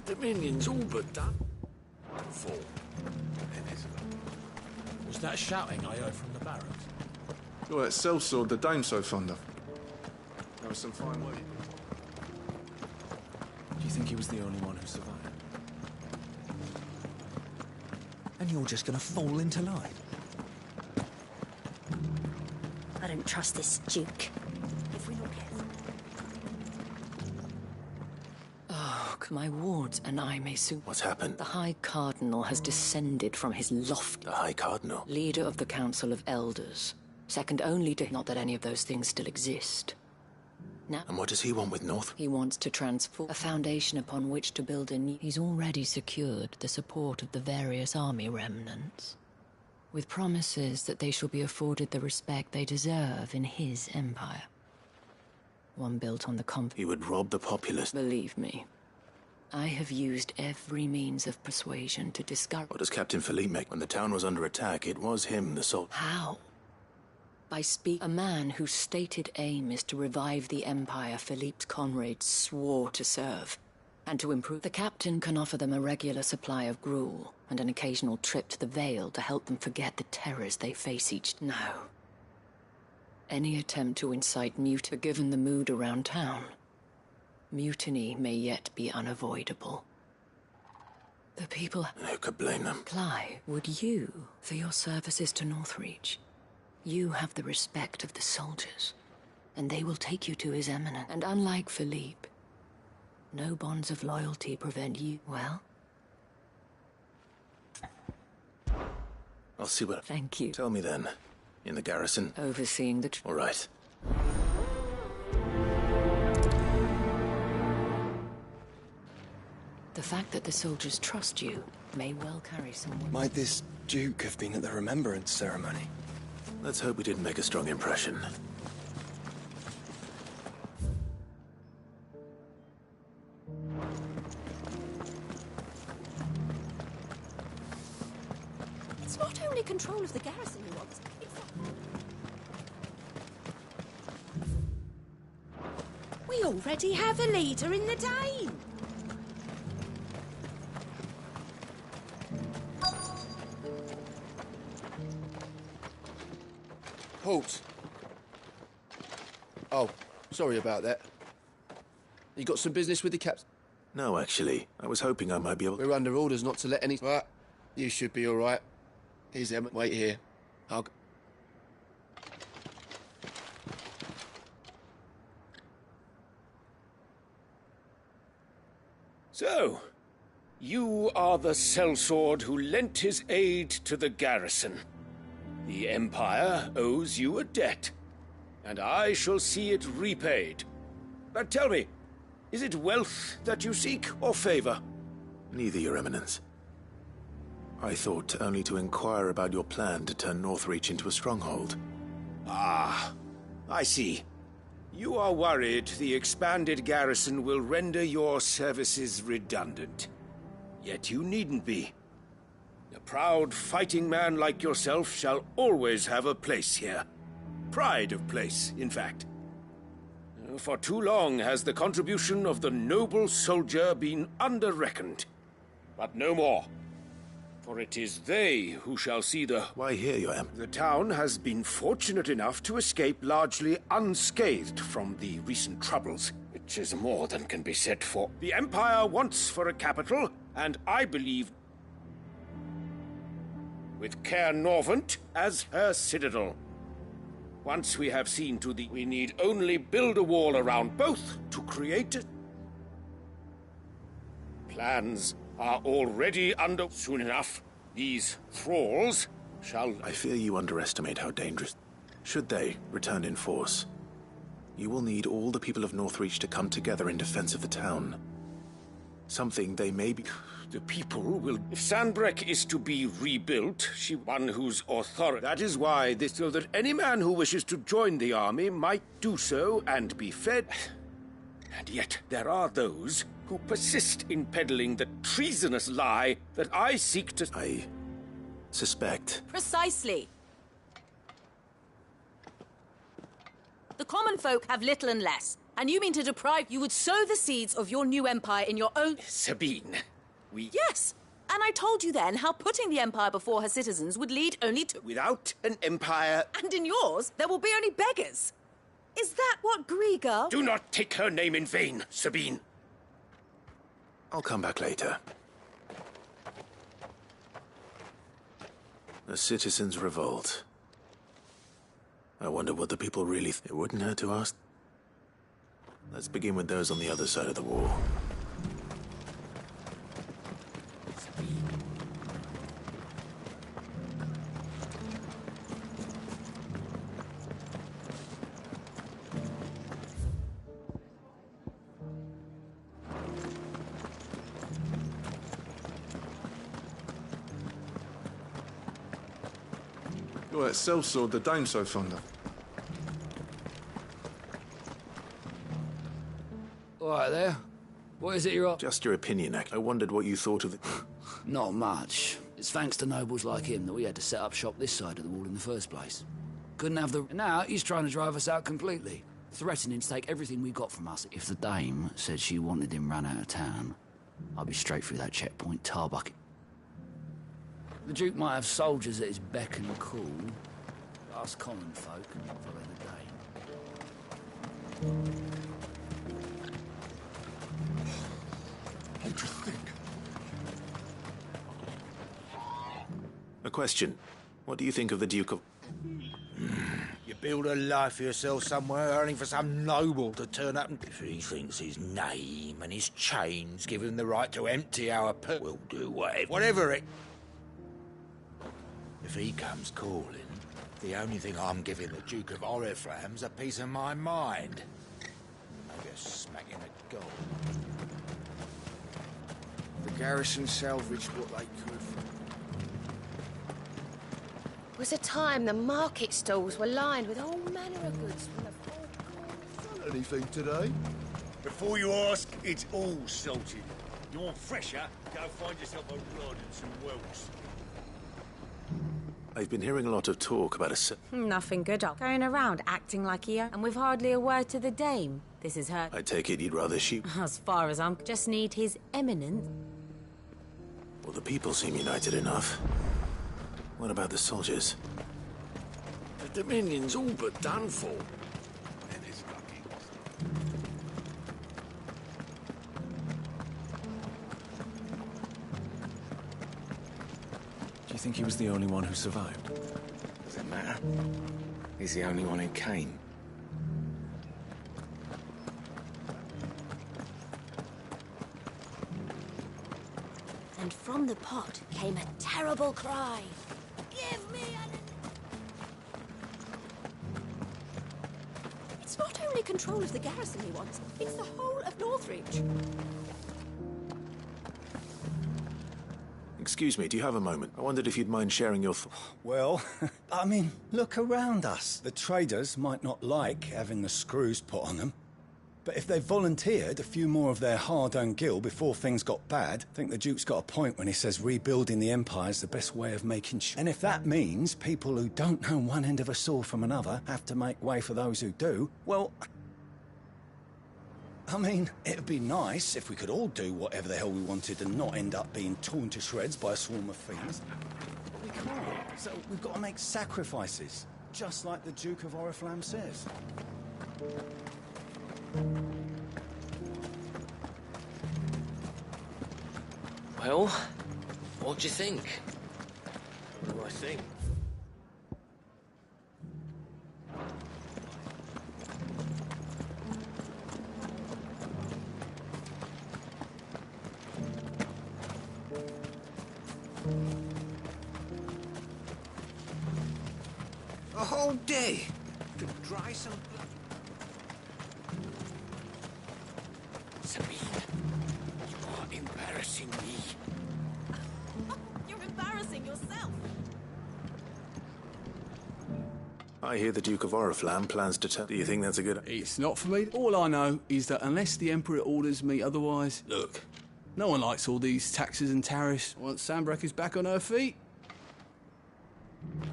The Dominion's all but done. Full. Was that shouting I heard from the barracks? You're that sellsword the dame's so fond of. There was some fine work. Do you think he was the only one who survived? And you're just gonna fall into line? I don't trust this Duke. If we're not careful. Oh, my wards and I may soon... What's happened? The High Cardinal has descended from his lofty... The High Cardinal? Leader of the Council of Elders. Second only to... Not that any of those things still exist. Now... And what does he want with North? He wants to transform a foundation upon which to build a new... He's already secured the support of the various army remnants, with promises that they shall be afforded the respect they deserve in his empire. One built on the He would rob the populace. Believe me, I have used every means of persuasion to discourage... What does Captain Philippe make? When the town was under attack, it was him, the soldier. How? By a man whose stated aim is to revive the empire Philippe's comrades swore to serve, and to improve. The captain can offer them a regular supply of gruel, and an occasional trip to the Vale to help them forget the terrors they face each... No. Any attempt to incite mutiny, given the mood around town, mutiny may yet be unavoidable. The people... Who could blame them? Clive, would you, for your services to Northreach, you have the respect of the soldiers, and they will take you to His Eminence. And unlike Philippe, no bonds of loyalty prevent you... Well? I'll see what... Thank you. Tell me then. In the garrison? Overseeing the... All right. The fact that the soldiers trust you may well carry some... Might this Duke have been at the remembrance ceremony? Let's hope we didn't make a strong impression. It's not only control of the garrison he wants. We already have a leader in the Dane. Halt. Oh, sorry about that. You got some business with the captain? No, actually. I was hoping I might be able... We're under orders not to let any... But you should be all right. Here's Emma. Wait here. I'll... So, you are the sellsword who lent his aid to the garrison. The Empire owes you a debt, and I shall see it repaid. But tell me, is it wealth that you seek, or favor? Neither, Your Eminence. I thought only to inquire about your plan to turn Northreach into a stronghold. Ah, I see. You are worried the expanded garrison will render your services redundant. Yet you needn't be. A proud fighting man like yourself shall always have a place here. Pride of place, in fact. For too long has the contribution of the noble soldier been under-reckoned. But no more. For it is they who shall see the... Why here, Your Em? The town has been fortunate enough to escape largely unscathed from the recent troubles, which is more than can be said for. The Empire wants for a capital, and I believe... with Caer Norvent as her citadel. Once we have seen to the... We need only build a wall around both to create it. Plans are already under... Soon enough, these thralls shall... I fear you underestimate how dangerous... Should they return in force, you will need all the people of Northreach to come together in defense of the town. Something they may be... The people will... If Sanbreque is to be rebuilt, she one whose authority... That is why this... So that any man who wishes to join the army might do so and be fed. And yet there are those who persist in peddling the treasonous lie that I seek to... I suspect... Precisely. The common folk have little and less, and you mean to deprive... You would sow the seeds of your new empire in your own... Sabine, we... Yes, and I told you then how putting the empire before her citizens would lead only to... Without an empire... And in yours, there will be only beggars. Is that what Griga... Do not take her name in vain, Sabine. I'll come back later. The citizens' revolt. I wonder what the people really... It wouldn't hurt to ask. Let's begin with those on the other side of the wall. You're that sellsword the dame's so fond of. All right there. What is it you're up? Just your opinion, Ak. I wondered what you thought of it. Not much. It's thanks to nobles like him that we had to set up shop this side of the wall in the first place. Couldn't have the... Now he's trying to drive us out completely, threatening to take everything we got from us. If the dame said she wanted him run out of town, I'd be straight through that checkpoint tar bucket. The Duke might have soldiers at his beck and call. Us common folk follow the dame. What do you think? A question. What do you think of the Duke of... You build a life for yourself somewhere, only for some noble to turn up and... If he thinks his name and his chains give him the right to empty our purse, we'll do whatever it... If he comes calling, the only thing I'm giving the Duke of Oriflamme's a piece of my mind. Maybe a smacking of gold. The garrison salvaged what they could. It was a time the market stalls were lined with all manner of goods from the four... Anything today? Before you ask, it's all salted. You want fresher? Go find yourself a rod and some whelks. I've been hearing a lot of talk about a... Nothing good up. Going around acting like here, and with hardly a word to the dame. This is her... I take it you'd rather she... As far as I'm... Just need his eminence. Well, the people seem united enough. What about the soldiers? The Dominion's all but done for. Do you think he was the only one who survived? Does it matter? He's the only one who came. And from the pot came a terrible cry. Give me an... It's not only control of the garrison he wants, it's the whole of Northreach. Excuse me, do you have a moment? I wondered if you'd mind sharing your Well, I mean, look around us. The traders might not like having the screws put on them. But if they volunteered a few more of their hard-earned gil before things got bad, I think the Duke's got a point when he says rebuilding the Empire is the best way of making sure. And if that means people who don't know one end of a sword from another have to make way for those who do, well... I mean, it'd be nice if we could all do whatever the hell we wanted and not end up being torn to shreds by a swarm of fiends. But we can't, so we've got to make sacrifices, just like the Duke of Oriflamme says. Well, what do you think? I think. A whole day to dry some blood. Sabine, you are embarrassing me. You're embarrassing yourself. I hear the Duke of Oriflamme plans to turn. Do you think that's a good... It's not for me. All I know is that unless the Emperor orders me otherwise... Look, no one likes all these taxes and tariffs. Once Sanbreque is back on her feet...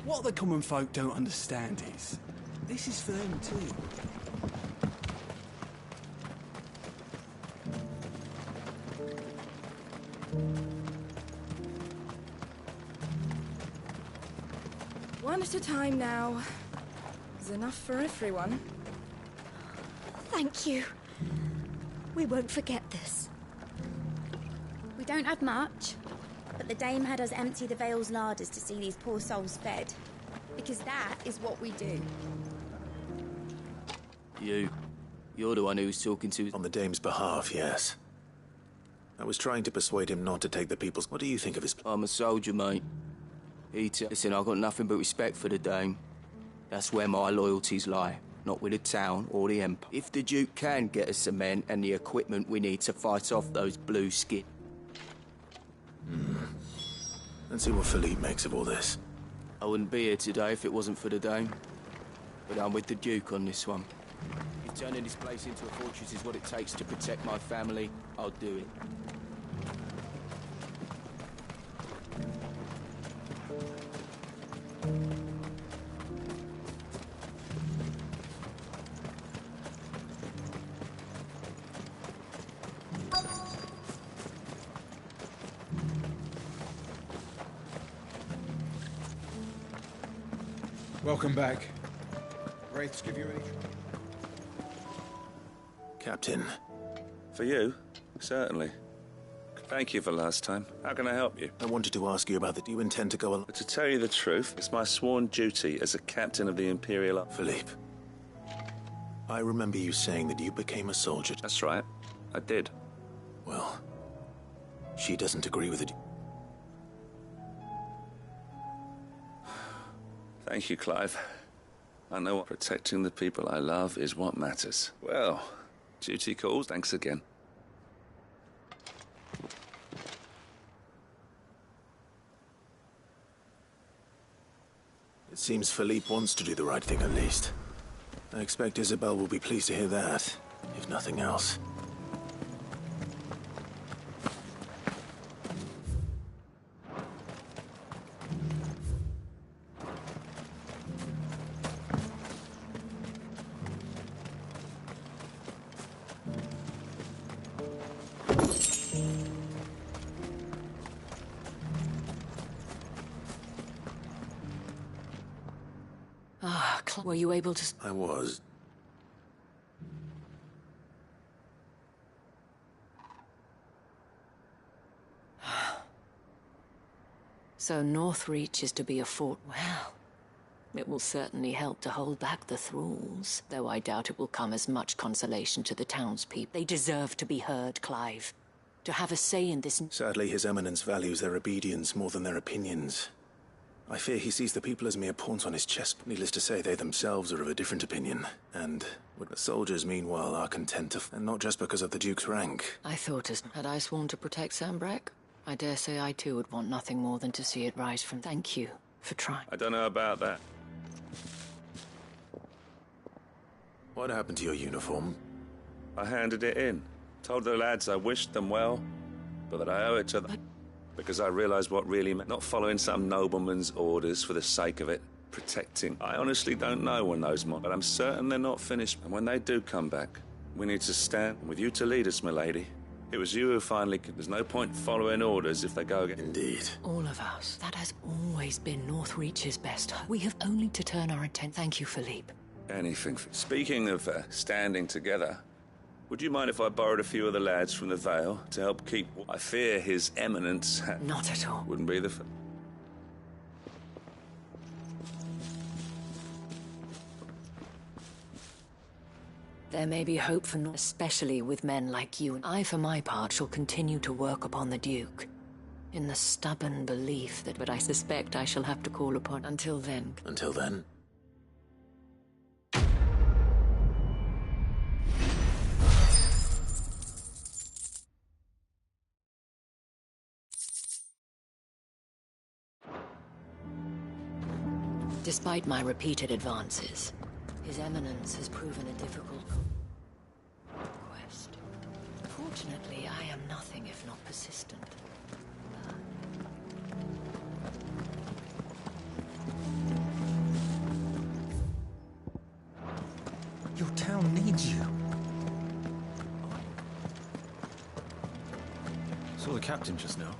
What the common folk don't understand is... This is for them too. One at a time now. There's enough for everyone. Thank you. We won't forget this. We don't have much, but the Dame had us empty the Vale's larders to see these poor souls fed. Because that is what we do. You're the one who was talking to... On the Dame's behalf, yes. I was trying to persuade him not to take the people's... What do you think of his... I'm a soldier, mate. Listen, I've got nothing but respect for the Dame. That's where my loyalties lie, not with the town or the Empire. If the Duke can get us the men and the equipment we need to fight off those blue skin... Let's see what Philippe makes of all this. I wouldn't be here today if it wasn't for the Dame. But I'm with the Duke on this one. If turning this place into a fortress is what it takes to protect my family, I'll do it. Welcome back. Wraiths give you any trouble? Captain. For you? Certainly. Thank you for last time. How can I help you? I wanted to ask you about the... Do you intend to go along? To tell you the truth, it's my sworn duty as a captain of the Imperial Army. Philippe, I remember you saying that you became a soldier. That's right. I did. Well, she doesn't agree with it. Thank you, Clive. I know protecting the people I love is what matters. Well, duty calls. Thanks again. It seems Philippe wants to do the right thing at least. I expect Isabel will be pleased to hear that, if nothing else. Were you able to... I was. So Northreach is to be a fort. Well, it will certainly help to hold back the thralls, though I doubt it will come as much consolation to the townspeople. They deserve to be heard, Clive. To have a say in this... Sadly, His Eminence values their obedience more than their opinions. I fear he sees the people as mere pawns on his chess. Needless to say, they themselves are of a different opinion. And the soldiers, meanwhile, are content to... And not just because of the Duke's rank. I thought as... Had I sworn to protect Sanbreque? I dare say I too would want nothing more than to see it rise from... Thank you for trying. I don't know about that. What happened to your uniform? I handed it in. Told the lads I wished them well, but that I owe it to them. Because I realised what really meant not following some nobleman's orders for the sake of it. Protecting. I honestly don't know when those but I'm certain they're not finished. And when they do come back, we need to stand with you to lead us, milady. It was you who finally... There's no point following orders if they go again. Indeed. All of us. That has always been Northreach's best hope. We have only to turn our attention. Thank you, Philippe. Anything. Speaking of standing together, would you mind if I borrowed a few of the lads from the Vale to help keep... I fear His Eminence... Not at all. Wouldn't be the... There may be hope for North, especially with men like you. I, for my part, shall continue to work upon the Duke, in the stubborn belief that, but I suspect I shall have to call upon until then. Until then? Despite my repeated advances, His Eminence has proven a difficult quest. Fortunately, I am nothing if not persistent. Your town needs you. Saw the captain just now.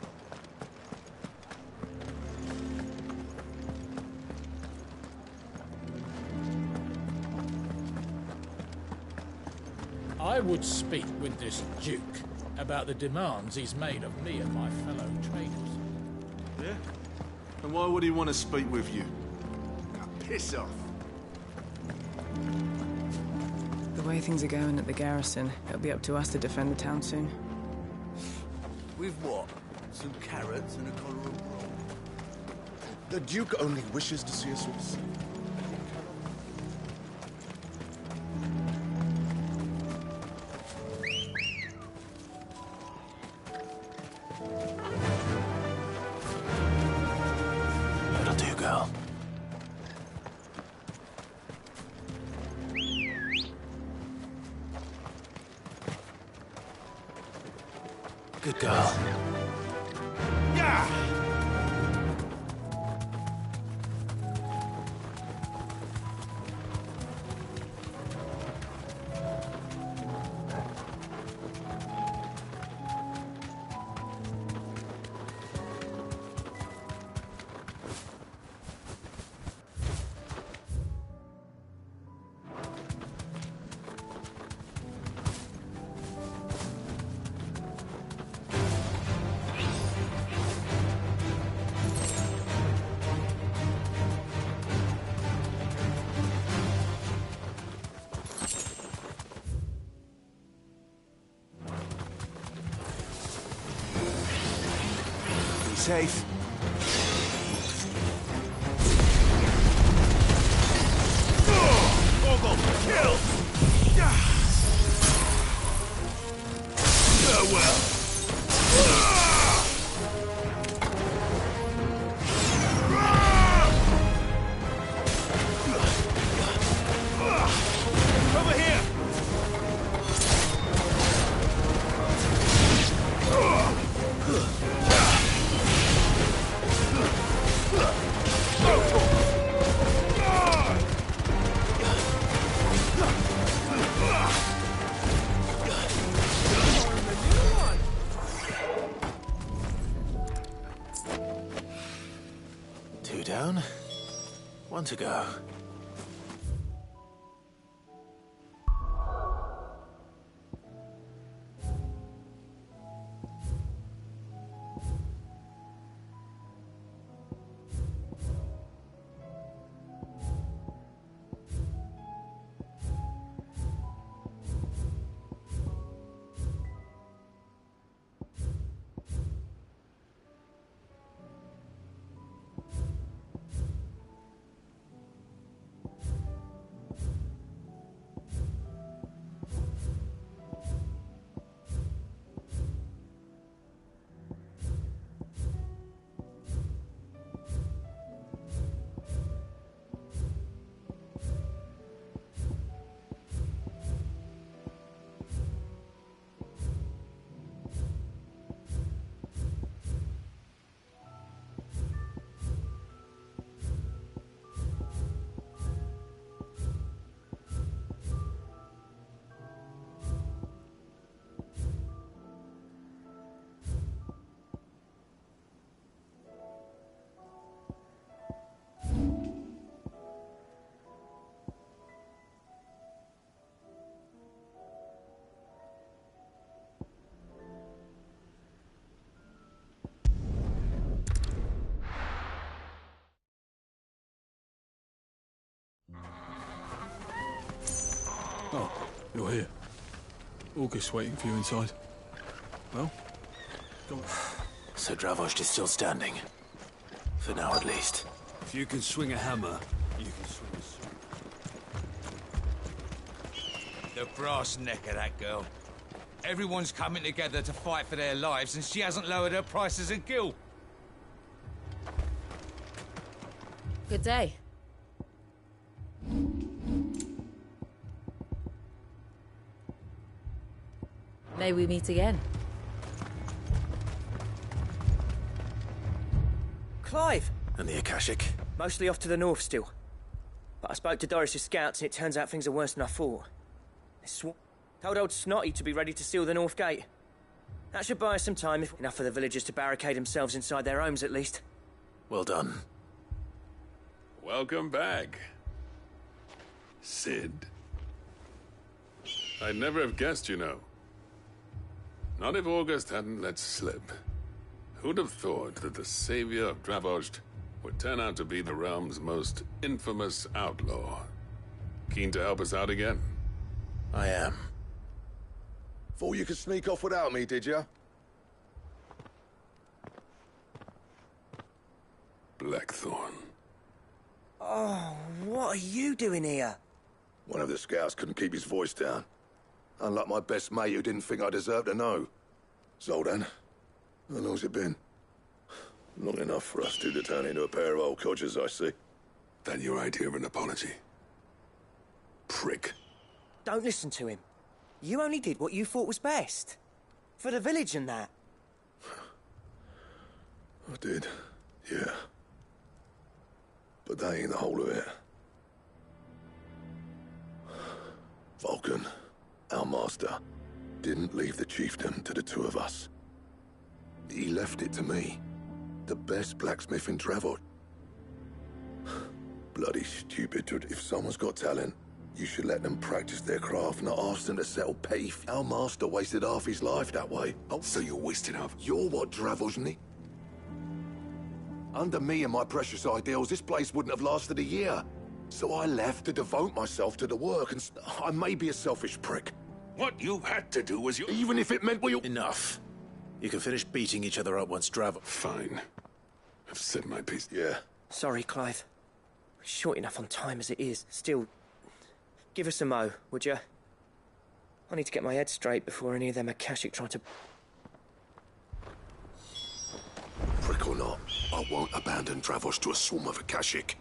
I would speak with this Duke about the demands he's made of me and my fellow traders. Yeah? And why would he want to speak with you? Now, piss off. The way things are going at the garrison, it'll be up to us to defend the town soon. With what? Some carrots and a collar of roll. The Duke only wishes to see us succeed. That'll do, girl. Good girl. Safe. Ogle, kill! Farewell. Over here! Two down, one to go. You're here. August waiting for you inside. Well, go on. So Dravost is still standing. For now, at least. If you can swing a hammer, you can swing a sword. The brass neck of that girl. Everyone's coming together to fight for their lives, and she hasn't lowered her prices a gill. Good day. May we meet again. Clive! And the Akashic? Mostly off to the north still. But I spoke to Doris's scouts and it turns out things are worse than I thought. They told old Snotty to be ready to seal the north gate. That should buy us some time, if enough for the villagers to barricade themselves inside their homes at least. Well done. Welcome back, Cid. I'd never have guessed, you know. Not if August hadn't let slip. Who'd have thought that the savior of Dravost would turn out to be the realm's most infamous outlaw? Keen to help us out again? I am. Thought you could sneak off without me, did you? Blackthorn. Oh, what are you doing here? One of the scouts couldn't keep his voice down. Unlike my best mate who didn't think I deserved to know. Zoldan, how long's it been? Long enough for us two to turn into a pair of old codgers, I see. That your idea of an apology? Prick. Don't listen to him. You only did what you thought was best. For the village and that. I did, yeah. But that ain't the whole of it. Vulcan, our master, didn't leave the chiefdom to the two of us. He left it to me, the best blacksmith in Dravost. Bloody stupid. If someone's got talent, you should let them practice their craft, not ask them to settle petty. Our master wasted half his life that way. Oh, so you wasted half? You're what Dravost need. Under me and my precious ideals, this place wouldn't have lasted a year. So I left to devote myself to the work, and I may be a selfish prick. What you had to do was Even if it meant we... Enough. You can finish beating each other up once Dravost... Fine. I've said my piece. Yeah. Sorry, Clive. We're short enough on time as it is. Still, give us a mo, would you? I need to get my head straight before any of them Akashic try to... Prick or not, I won't abandon Dravost to a swarm of Akashic.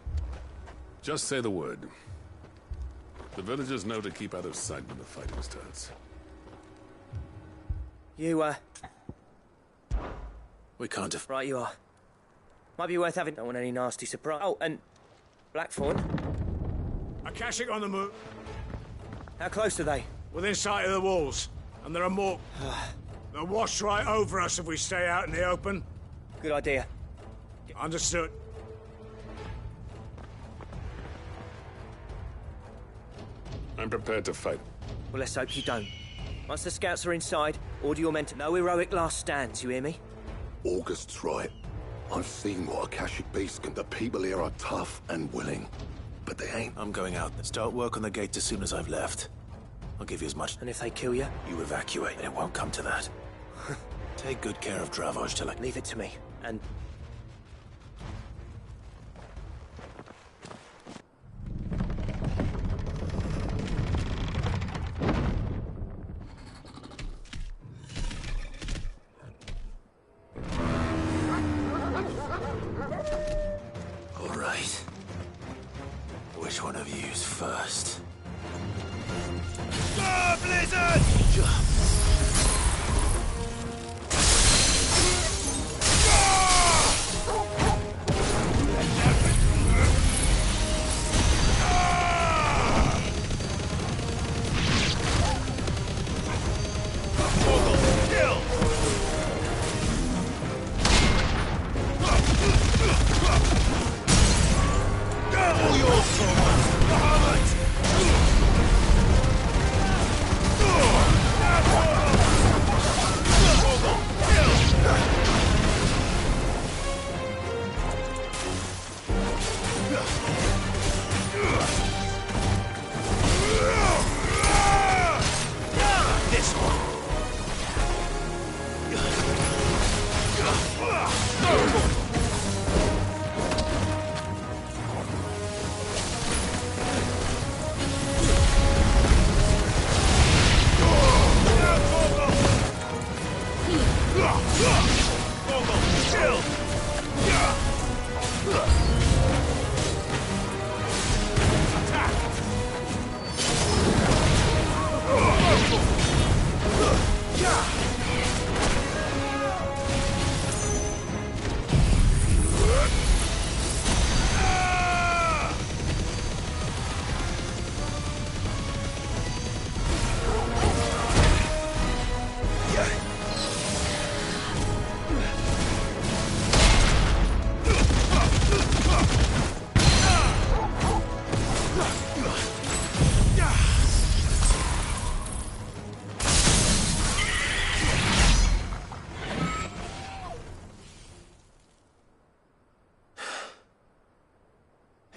Just say the word. The villagers know to keep out of sight when the fighting starts. You, We can't have... Right you are. Might be worth having... Don't want any nasty surprise. Oh, and... Blackthorn? Akashic on the move. How close are they? Within sight of the walls. And there are more. They'll wash right over us if we stay out in the open. Good idea. Understood. I'm prepared to fight. Well, let's hope you don't. Once the scouts are inside, order your men to no heroic last stands, you hear me? August's right. I've seen what Akashic beasts can. The people here are tough and willing. But they ain't. I'm going out. Start work on the gate as soon as I've left. I'll give you as much... And if they kill you? You evacuate, and it won't come to that. Take good care of Dravost till I... Leave it to me, and... All right. Which one of you's first? Ah, Blizzard! Double your sword!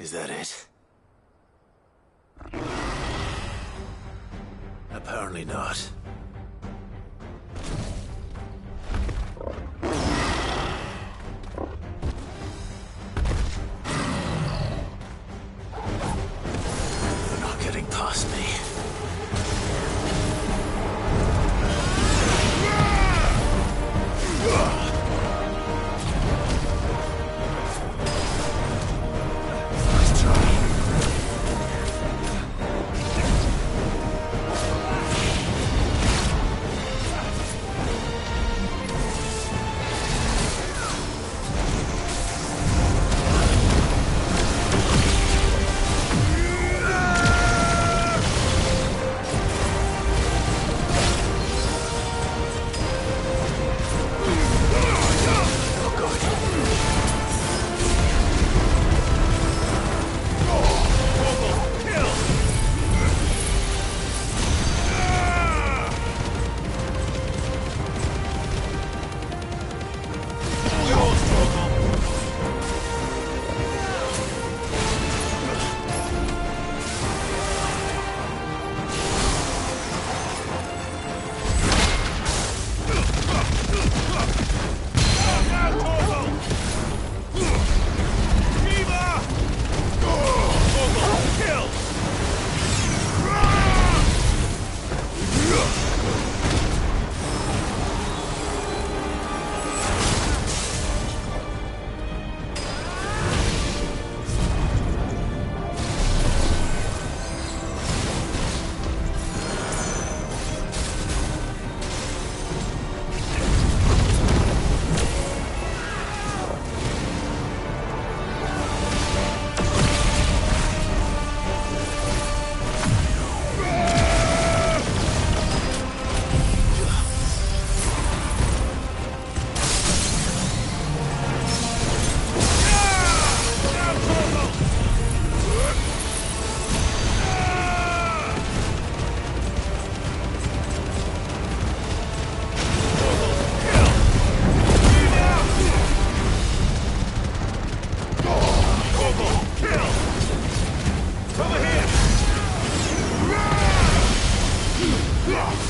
Is that it? Apparently not. They're not getting past me.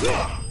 Ugh!